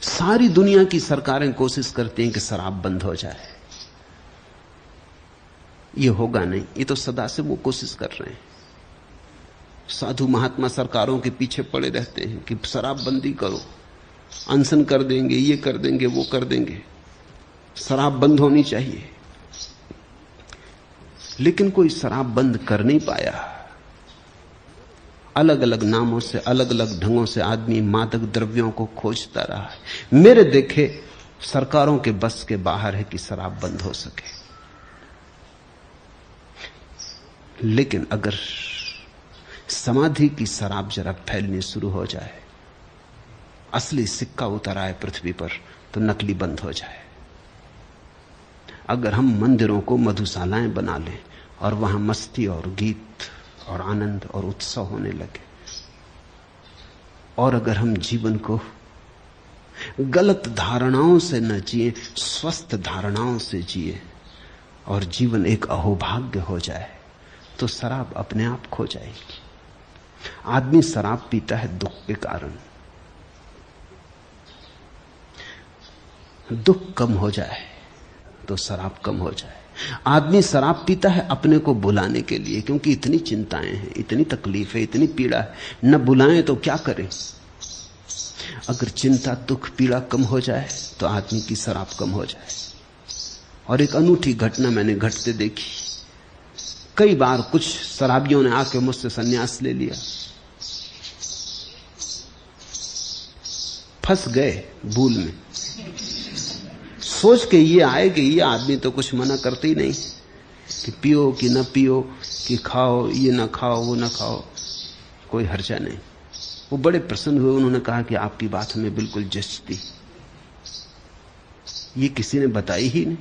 सारी दुनिया की सरकारें कोशिश करती हैं कि शराब बंद हो जाए। ये होगा नहीं, ये तो सदा से वो कोशिश कर रहे हैं। साधु महात्मा सरकारों के पीछे पड़े रहते हैं कि शराबबंदी करो, अनशन कर देंगे, ये कर देंगे, वो कर देंगे, शराब बंद होनी चाहिए। लेकिन कोई शराब बंद कर नहीं पाया। अलग अलग नामों से, अलग अलग ढंगों से आदमी मादक द्रव्यों को खोजता रहा है। मेरे देखे सरकारों के बस के बाहर है कि शराब बंद हो सके। लेकिन अगर समाधि की शराब जरा फैलनी शुरू हो जाए, असली सिक्का उतर आए पृथ्वी पर, तो नकली बंद हो जाए। अगर हम मंदिरों को मधुशालाएं बना लें और वहां मस्ती और गीत और आनंद और उत्सव होने लगे, और अगर हम जीवन को गलत धारणाओं से न जिए, स्वस्थ धारणाओं से जिए, और जीवन एक अहोभाग्य हो जाए, तो शराब अपने आप खो जाएगी। आदमी शराब पीता है दुख के कारण। दुख कम हो जाए तो शराब कम हो जाए। आदमी शराब पीता है अपने को बुलाने के लिए, क्योंकि इतनी चिंताएं हैं, इतनी तकलीफ है, इतनी पीड़ा है, न बुलाएं तो क्या करें। अगर चिंता, दुख, पीड़ा कम हो जाए तो आदमी की शराब कम हो जाए। और एक अनूठी घटना मैंने घटते देखी। कई बार कुछ शराबियों ने आके मुझसे संन्यास ले लिया, फंस गए भूल में, सोच के ये आए कि ये आदमी तो कुछ मना करते ही नहीं कि पियो कि ना पियो, कि खाओ ये ना खाओ, वो ना खाओ, कोई हर्जा नहीं। वो बड़े प्रसन्न हुए। उन्होंने कहा कि आपकी बात हमें बिल्कुल जचती, ये किसी ने बताई ही नहीं।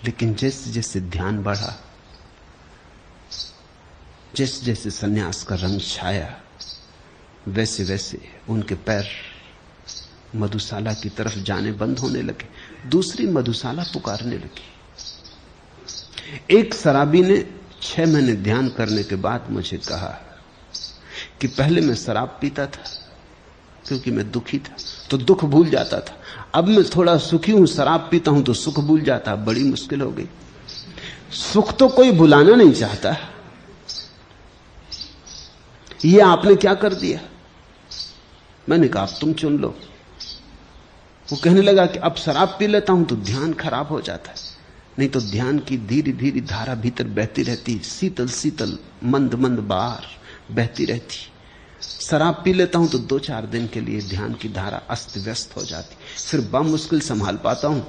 लेकिन जैसे जैसे ध्यान बढ़ा, जैसे जैसे सन्यास का रंग छाया, वैसे वैसे उनके पैर मधुशाला की तरफ जाने बंद होने लगे। दूसरी मधुशाला पुकारने लगी। एक शराबी ने 6 महीने ध्यान करने के बाद मुझे कहा कि पहले मैं शराब पीता था क्योंकि मैं दुखी था, तो दुख भूल जाता था। अब मैं थोड़ा सुखी हूं, शराब पीता हूं तो सुख भूल जाता। बड़ी मुश्किल हो गई। सुख तो कोई भुलाना नहीं चाहता। ये आपने क्या कर दिया? मैंने कहा अब तुम चुन लो। वो कहने लगा कि अब शराब पी लेता हूं तो ध्यान खराब हो जाता है, नहीं तो ध्यान की धीरे धीरे धारा भीतर बहती रहती, शीतल शीतल मंद मंद बाहर बहती रहती। शराब पी लेता हूं तो 2-4 दिन के लिए ध्यान की धारा अस्त व्यस्त हो जाती, फिर मुश्किल संभाल पाता हूं।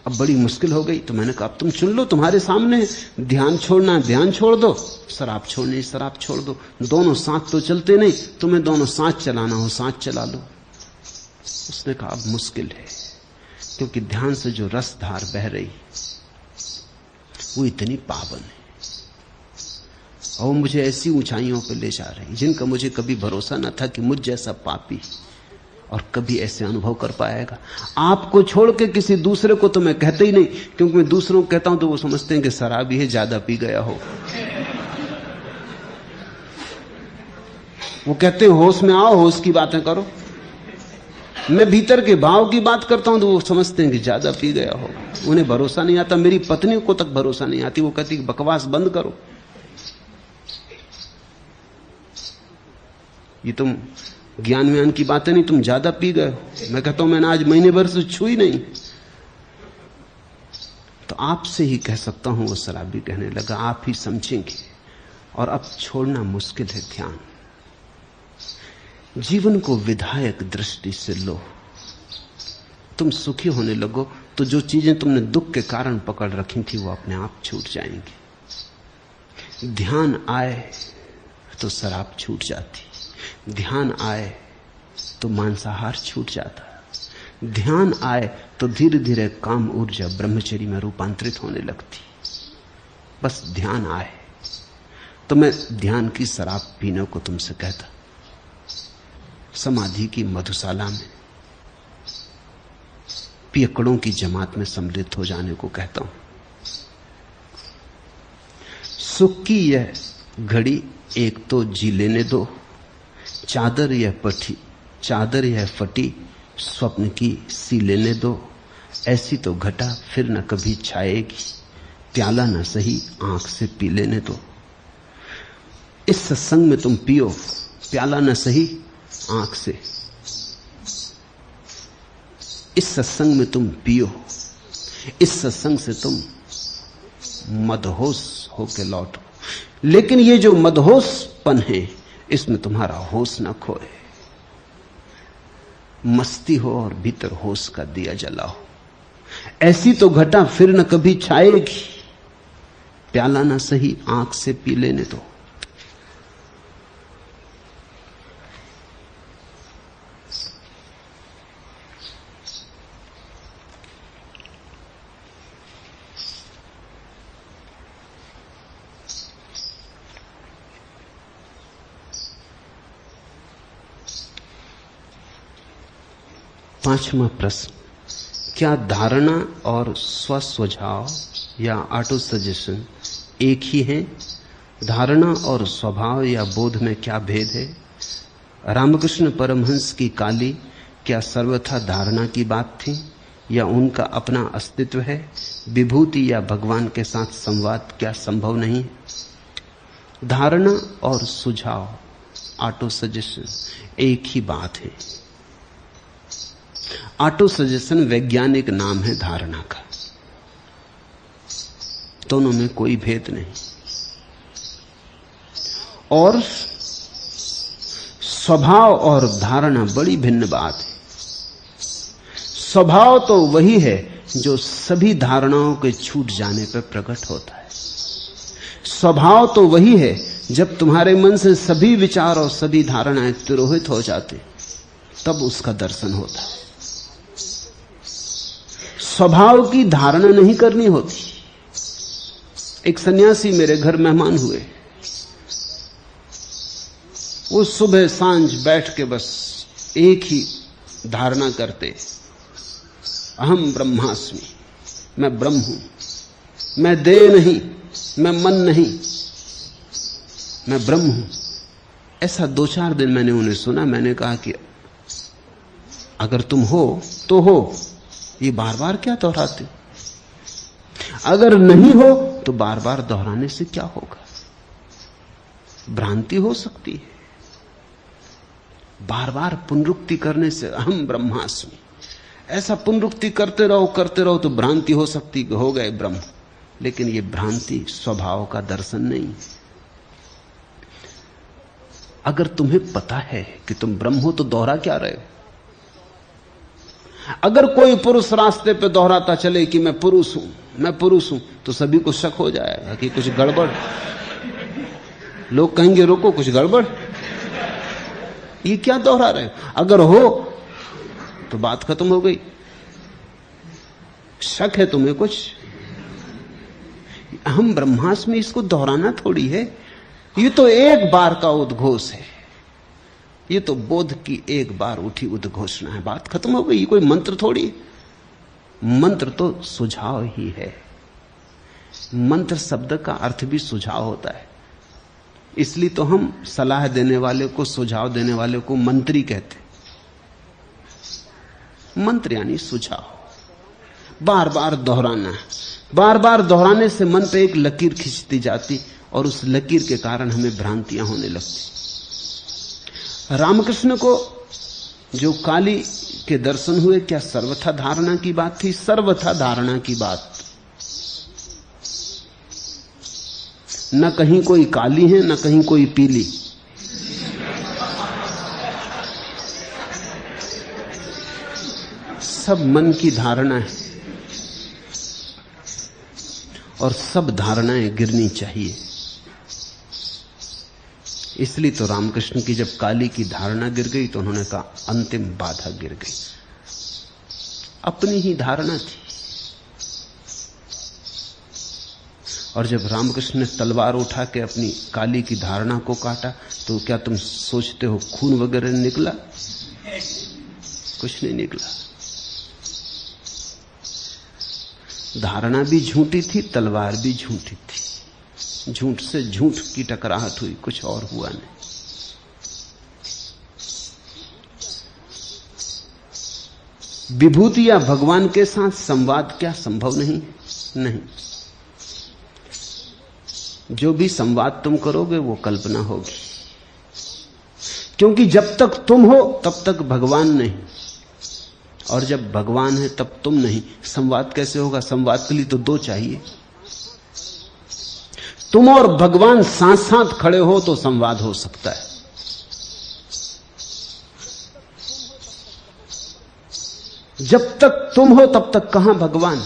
अब बड़ी मुश्किल हो गई। तो मैंने कहा अब तुम चुन लो, तुम्हारे सामने ध्यान छोड़ना, ध्यान छोड़ दो, शराब छोड़नी, शराब छोड़ दो। दोनों साथ तो चलते नहीं, तुम्हें दोनों साथ चलाना हो साथ चला लो। उसने कहा अब मुश्किल है, क्योंकि ध्यान से जो रसधार बह रही वो इतनी पावन है, और मुझे ऐसी ऊंचाइयों पर ले जा रही जिनका मुझे कभी भरोसा न था कि मुझ जैसा पापी और कभी ऐसे अनुभव कर पाएगा। आपको छोड़ के किसी दूसरे को तो मैं कहता ही नहीं, क्योंकि मैं दूसरों को कहता हूं तो वो समझते हैं कि शराबी है, ज्यादा पी गया हो। वो कहते हैं होश में आओ, होश की बातें करो। मैं भीतर के भाव की बात करता हूं तो वो समझते हैं कि ज्यादा पी गया हो। उन्हें भरोसा नहीं आता। मेरी पत्नी को तक भरोसा नहीं आती। वो कहती बकवास बंद करो, ये तुम ज्ञान व्यान की बातें नहीं, तुम ज्यादा पी गए हो। मैं कहता हूं मैंने आज महीने भर से छुई नहीं। तो आपसे ही कह सकता हूं, वो शराबी कहने लगा, आप ही समझेंगे। और अब छोड़ना मुश्किल है ध्यान। जीवन को विधायक दृष्टि से लो। तुम सुखी होने लगो तो जो चीजें तुमने दुख के कारण पकड़ रखी थी वो अपने आप छूट जाएंगी। ध्यान आए तो शराब छूट जाती, ध्यान आए तो मांसाहार छूट जाता, ध्यान आए तो धीरे धीरे काम ऊर्जा ब्रह्मचर्य में रूपांतरित होने लगती। बस ध्यान आए। तो मैं ध्यान की शराब पीने को तुमसे कहता, समाधि की मधुशाला में पियकड़ों की जमात में सम्मिलित हो जाने को कहता हूं। सुख की यह घड़ी एक तो जी लेने दो, चादर यह फटी स्वप्न की सी लेने दो। ऐसी तो घटा फिर न कभी छाएगी, प्याला ना सही आंख से पी लेने दो। इस सत्संग में तुम पियो, प्याला न सही आंख से। इस सत्संग में तुम पियो, इस सत्संग से तुम मदहोश होके लौटो। लेकिन ये जो मदहोशपन है, इसमें तुम्हारा होश ना खोए। मस्ती हो और भीतर होश का दिया जलाओ। ऐसी तो घटा फिर न कभी छाएगी, प्याला ना सही आंख से पी लेने दो। पांचवा प्रश्न, क्या धारणा और स्वस्वझाव या ऑटो सजेशन एक ही है? धारणा और स्वभाव या बोध में क्या भेद है? रामकृष्ण परमहंस की काली क्या सर्वथा धारणा की बात थी या उनका अपना अस्तित्व है? विभूति या भगवान के साथ संवाद क्या संभव नहीं है? धारणा और सुझाव, ऑटो सजेशन एक ही बात है। ऑटो सजेशन वैज्ञानिक नाम है धारणा का। दोनों में कोई भेद नहीं। और स्वभाव और धारणा बड़ी भिन्न बात है। स्वभाव तो वही है जो सभी धारणाओं के छूट जाने पर प्रकट होता है। स्वभाव तो वही है जब तुम्हारे मन से सभी विचार और सभी धारणाएं तिरोहित हो जाते, तब उसका दर्शन होता है। स्वभाव की धारणा नहीं करनी होती। एक सन्यासी मेरे घर मेहमान हुए। वो सुबह सांझ बैठ के बस एक ही धारणा करते, अहम ब्रह्मास्मि, मैं ब्रह्म हूं, मैं देह नहीं, मैं मन नहीं, मैं ब्रह्म हूं। ऐसा 2-4 दिन मैंने उन्हें सुना। मैंने कहा कि अगर तुम हो तो हो, ये बार बार क्या दोहराते? अगर नहीं हो तो बार बार दोहराने से क्या होगा? भ्रांति हो सकती है। बार बार पुनरुक्ति करने से अहम ब्रह्मास्मि, ऐसा पुनरुक्ति करते रहो तो भ्रांति हो सकती कि हो गए ब्रह्म। लेकिन ये भ्रांति स्वभाव का दर्शन नहीं। अगर तुम्हें पता है कि तुम ब्रह्म हो तो दोहरा क्या रहे हो? अगर कोई पुरुष रास्ते पे दोहराता चले कि मैं पुरुष हूं, तो सभी को शक हो जाएगा कि कुछ गड़बड़। लोग कहेंगे रोको, कुछ गड़बड़, ये क्या दोहरा रहे हो? अगर हो तो बात खत्म हो गई। शक है तुम्हें कुछ? हम ब्रह्मास्मि, इसको दोहराना थोड़ी है। ये तो एक बार का उद्घोष है। ये तो बोध की एक बार उठी उद्घोषणा है, बात खत्म हो गई। कोई मंत्र थोड़ी। मंत्र तो सुझाव ही है। मंत्र शब्द का अर्थ भी सुझाव होता है। इसलिए तो हम सलाह देने वाले को, सुझाव देने वाले को मंत्री कहते। मंत्र यानी सुझाव। बार बार दोहराना, बार बार दोहराने से मन पे एक लकीर खिंचती जाती और उस लकीर के कारण हमें भ्रांतियां होने लगती। रामकृष्ण को जो काली के दर्शन हुए, क्या सर्वथा धारणा की बात थी? सर्वथा धारणा की बात। न कहीं कोई काली है, न कहीं कोई पीली। सब मन की धारणा है और सब धारणाएं गिरनी चाहिए। इसलिए तो रामकृष्ण की जब काली की धारणा गिर गई तो उन्होंने कहा अंतिम बाधा गिर गई। अपनी ही धारणा थी। और जब रामकृष्ण ने तलवार उठा के अपनी काली की धारणा को काटा, तो क्या तुम सोचते हो खून वगैरह निकला? कुछ नहीं निकला। धारणा भी झूठी थी, तलवार भी झूठी थी। झूठ से झूठ की टकराहट हुई, कुछ और हुआ नहीं। विभूति या भगवान के साथ संवाद क्या संभव नहीं? नहीं। जो भी संवाद तुम करोगे वो कल्पना होगी, क्योंकि जब तक तुम हो तब तक भगवान नहीं, और जब भगवान है तब तुम नहीं। संवाद कैसे होगा? संवाद के लिए तो दो चाहिए। तुम और भगवान साथ साथ खड़े हो तो संवाद हो सकता है। जब तक तुम हो तब तक कहां भगवान,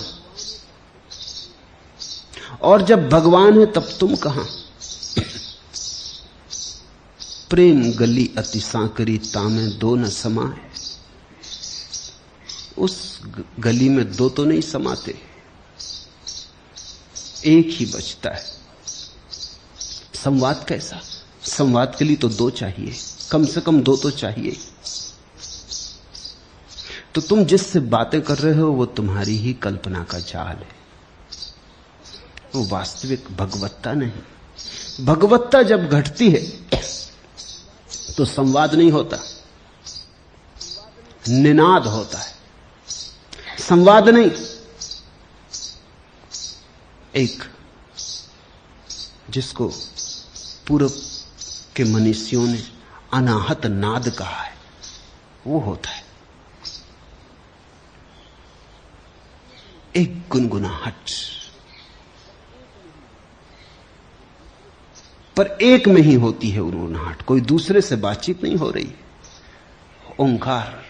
और जब भगवान है तब तुम कहां? प्रेम गली अति सांकरी तामे दो न समाए। उस गली में दो तो नहीं समाते, एक ही बचता है। संवाद कैसा? संवाद के लिए तो दो चाहिए, कम से कम दो तो चाहिए। तो तुम जिससे बातें कर रहे हो वो तुम्हारी ही कल्पना का जाल है, वो वास्तविक भगवत्ता नहीं। भगवत्ता जब घटती है तो संवाद नहीं होता, निनाद होता है, संवाद नहीं। एक जिसको पूर्व के मनीषियों ने अनाहत नाद कहा है, वो होता है एक गुनगुनाहट, पर एक में ही होती है गुनगुनाहट, कोई दूसरे से बातचीत नहीं हो रही। ओंकार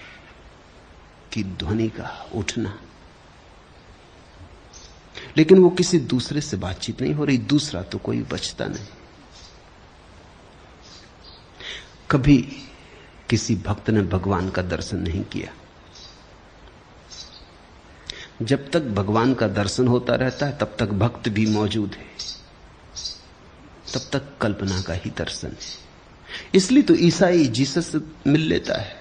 की ध्वनि का उठना, लेकिन वो किसी दूसरे से बातचीत नहीं हो रही, दूसरा तो कोई बचता नहीं। कभी किसी भक्त ने भगवान का दर्शन नहीं किया। जब तक भगवान का दर्शन होता रहता है तब तक भक्त भी मौजूद है, तब तक कल्पना का ही दर्शन है। इसलिए तो ईसाई जीसस से मिल लेता है,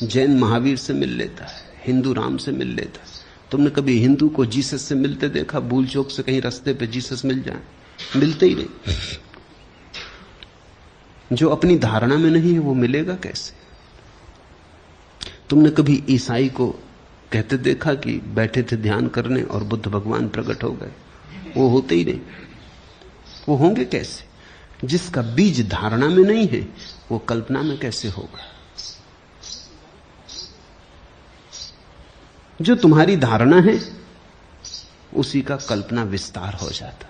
जैन महावीर से मिल लेता है, हिंदू राम से मिल लेता है। तुमने कभी हिंदू को जीसस से मिलते देखा? भूल चूक से कहीं रास्ते पे जीसस मिल जाए? मिलते ही नहीं। जो अपनी धारणा में नहीं है वो मिलेगा कैसे? तुमने कभी ईसाई को कहते देखा कि बैठे थे ध्यान करने और बुद्ध भगवान प्रकट हो गए? वो होते ही नहीं। वो होंगे कैसे? जिसका बीज धारणा में नहीं है वो कल्पना में कैसे होगा? जो तुम्हारी धारणा है उसी का कल्पना विस्तार हो जाता।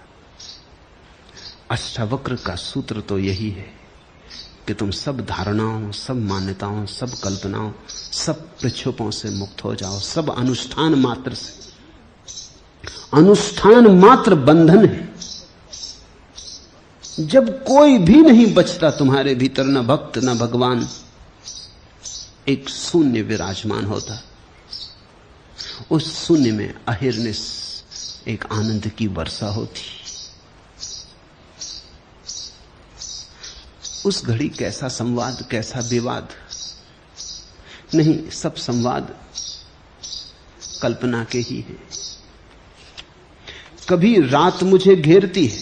अष्टावक्र का सूत्र तो यही है कि तुम सब धारणाओं, सब मान्यताओं, सब कल्पनाओं, सब प्रक्षोभों से मुक्त हो जाओ। सब अनुष्ठान मात्र से, अनुष्ठान मात्र बंधन है। जब कोई भी नहीं बचता तुम्हारे भीतर, न भक्त न भगवान, एक शून्य विराजमान होता। उस शून्य में अहिर्निश एक आनंद की वर्षा होती। उस घड़ी कैसा संवाद, कैसा विवाद नहीं, सब संवाद कल्पना के ही हैं। कभी रात मुझे घेरती है,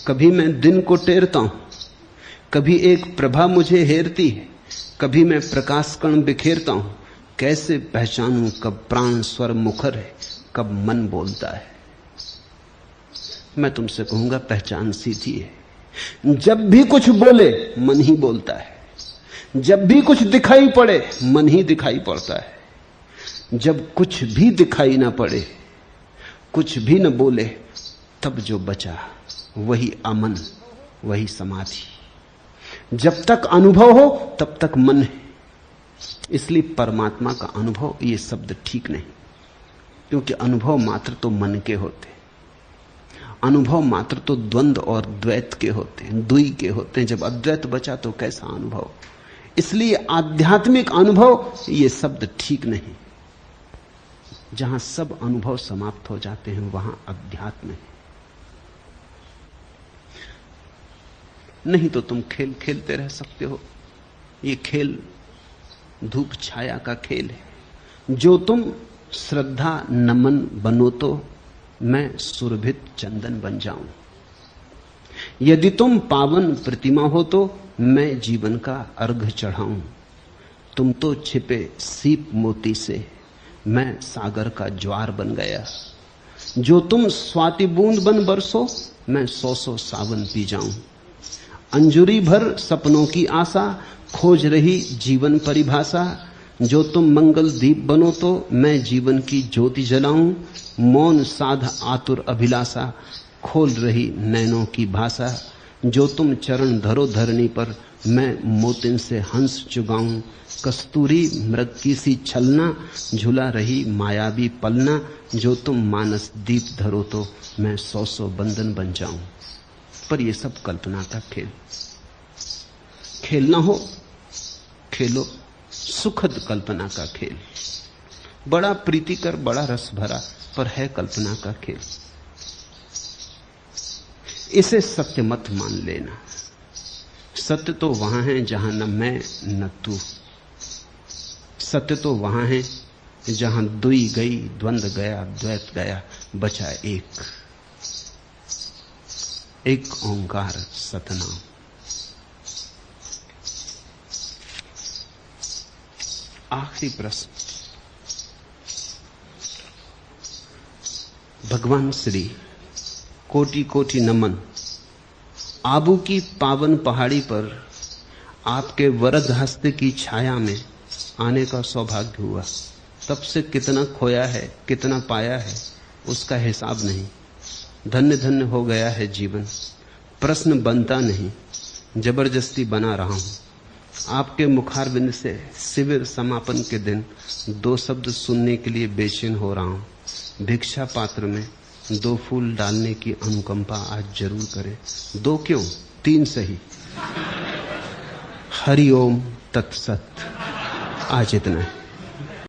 कभी मैं दिन को टेरता हूं, कभी एक प्रभा मुझे हेरती है, कभी मैं प्रकाश कण बिखेरता हूं। कैसे पहचानूं कब प्राण स्वर मुखर है, कब मन बोलता है? मैं तुमसे कहूंगा पहचान सीधी है। जब भी कुछ बोले मन ही बोलता है, जब भी कुछ दिखाई पड़े मन ही दिखाई पड़ता है। जब कुछ भी दिखाई ना पड़े, कुछ भी न बोले, तब जो बचा वही अमन, वही समाधि। जब तक अनुभव हो तब तक मन है। इसलिए परमात्मा का अनुभव ये शब्द ठीक नहीं, क्योंकि अनुभव मात्र तो मन के होते, अनुभव मात्र तो द्वंद्व और द्वैत के होते हैं, द्वि के होते हैं। जब अद्वैत बचा तो कैसा अनुभव? इसलिए आध्यात्मिक अनुभव ये शब्द ठीक नहीं। जहां सब अनुभव समाप्त हो जाते हैं वहां अध्यात्म है। नहीं तो तुम खेल खेलते रह सकते हो। ये खेल धूप छाया का खेल है। जो तुम श्रद्धा नमन बनो तो मैं सुरभित चंदन बन जाऊं। यदि तुम पावन प्रतिमा हो तो मैं जीवन का अर्घ चढ़ाऊं। तुम तो छिपे सीप मोती से, मैं सागर का ज्वार बन गया। जो तुम स्वाति बूंद बन बरसो, मैं 100 सावन पी जाऊं। अंजुरी भर सपनों की आशा, खोज रही जीवन परिभाषा। जो तुम मंगल दीप बनो तो मैं जीवन की ज्योति जलाऊं। मौन साध आतुर अभिलाषा, खोल रही नैनों की भाषा। जो तुम चरण धरो धरनी पर, मैं मोतिन से हंस चुगाऊं। कस्तूरी मृग की सी छलना, झुला रही मायावी पलना। जो तुम मानस दीप धरो तो मैं 100 बंधन बन जाऊं। पर यह सब कल्पना का खेल। खेलना हो खेलो, सुखद कल्पना का खेल, बड़ा प्रीतिकर, बड़ा रस भरा, पर है कल्पना का खेल। इसे सत्य मत मान लेना। सत्य तो वहां है जहां न मैं न तू। सत्य तो वहां है जहां दुई गई, द्वंद गया, द्वैत गया, बचा एक ओंकार सतनाम। आखिरी प्रश्न। भगवान श्री कोटि कोटि नमन। आबू की पावन पहाड़ी पर आपके वरद हस्त की छाया में आने का सौभाग्य हुआ। तब से कितना खोया है, कितना पाया है, उसका हिसाब नहीं। धन्य धन्य हो गया है जीवन। प्रश्न बनता नहीं, जबरदस्ती बना रहा हूं। आपके मुखारविंद से शिविर समापन के दिन 2 शब्द सुनने के लिए बेचैन हो रहा हूं। भिक्षा पात्र में 2 फूल डालने की अनुकंपा आज जरूर करें। 2 क्यों, 3 सही। हरि ओम तत्सत। आज इतना है।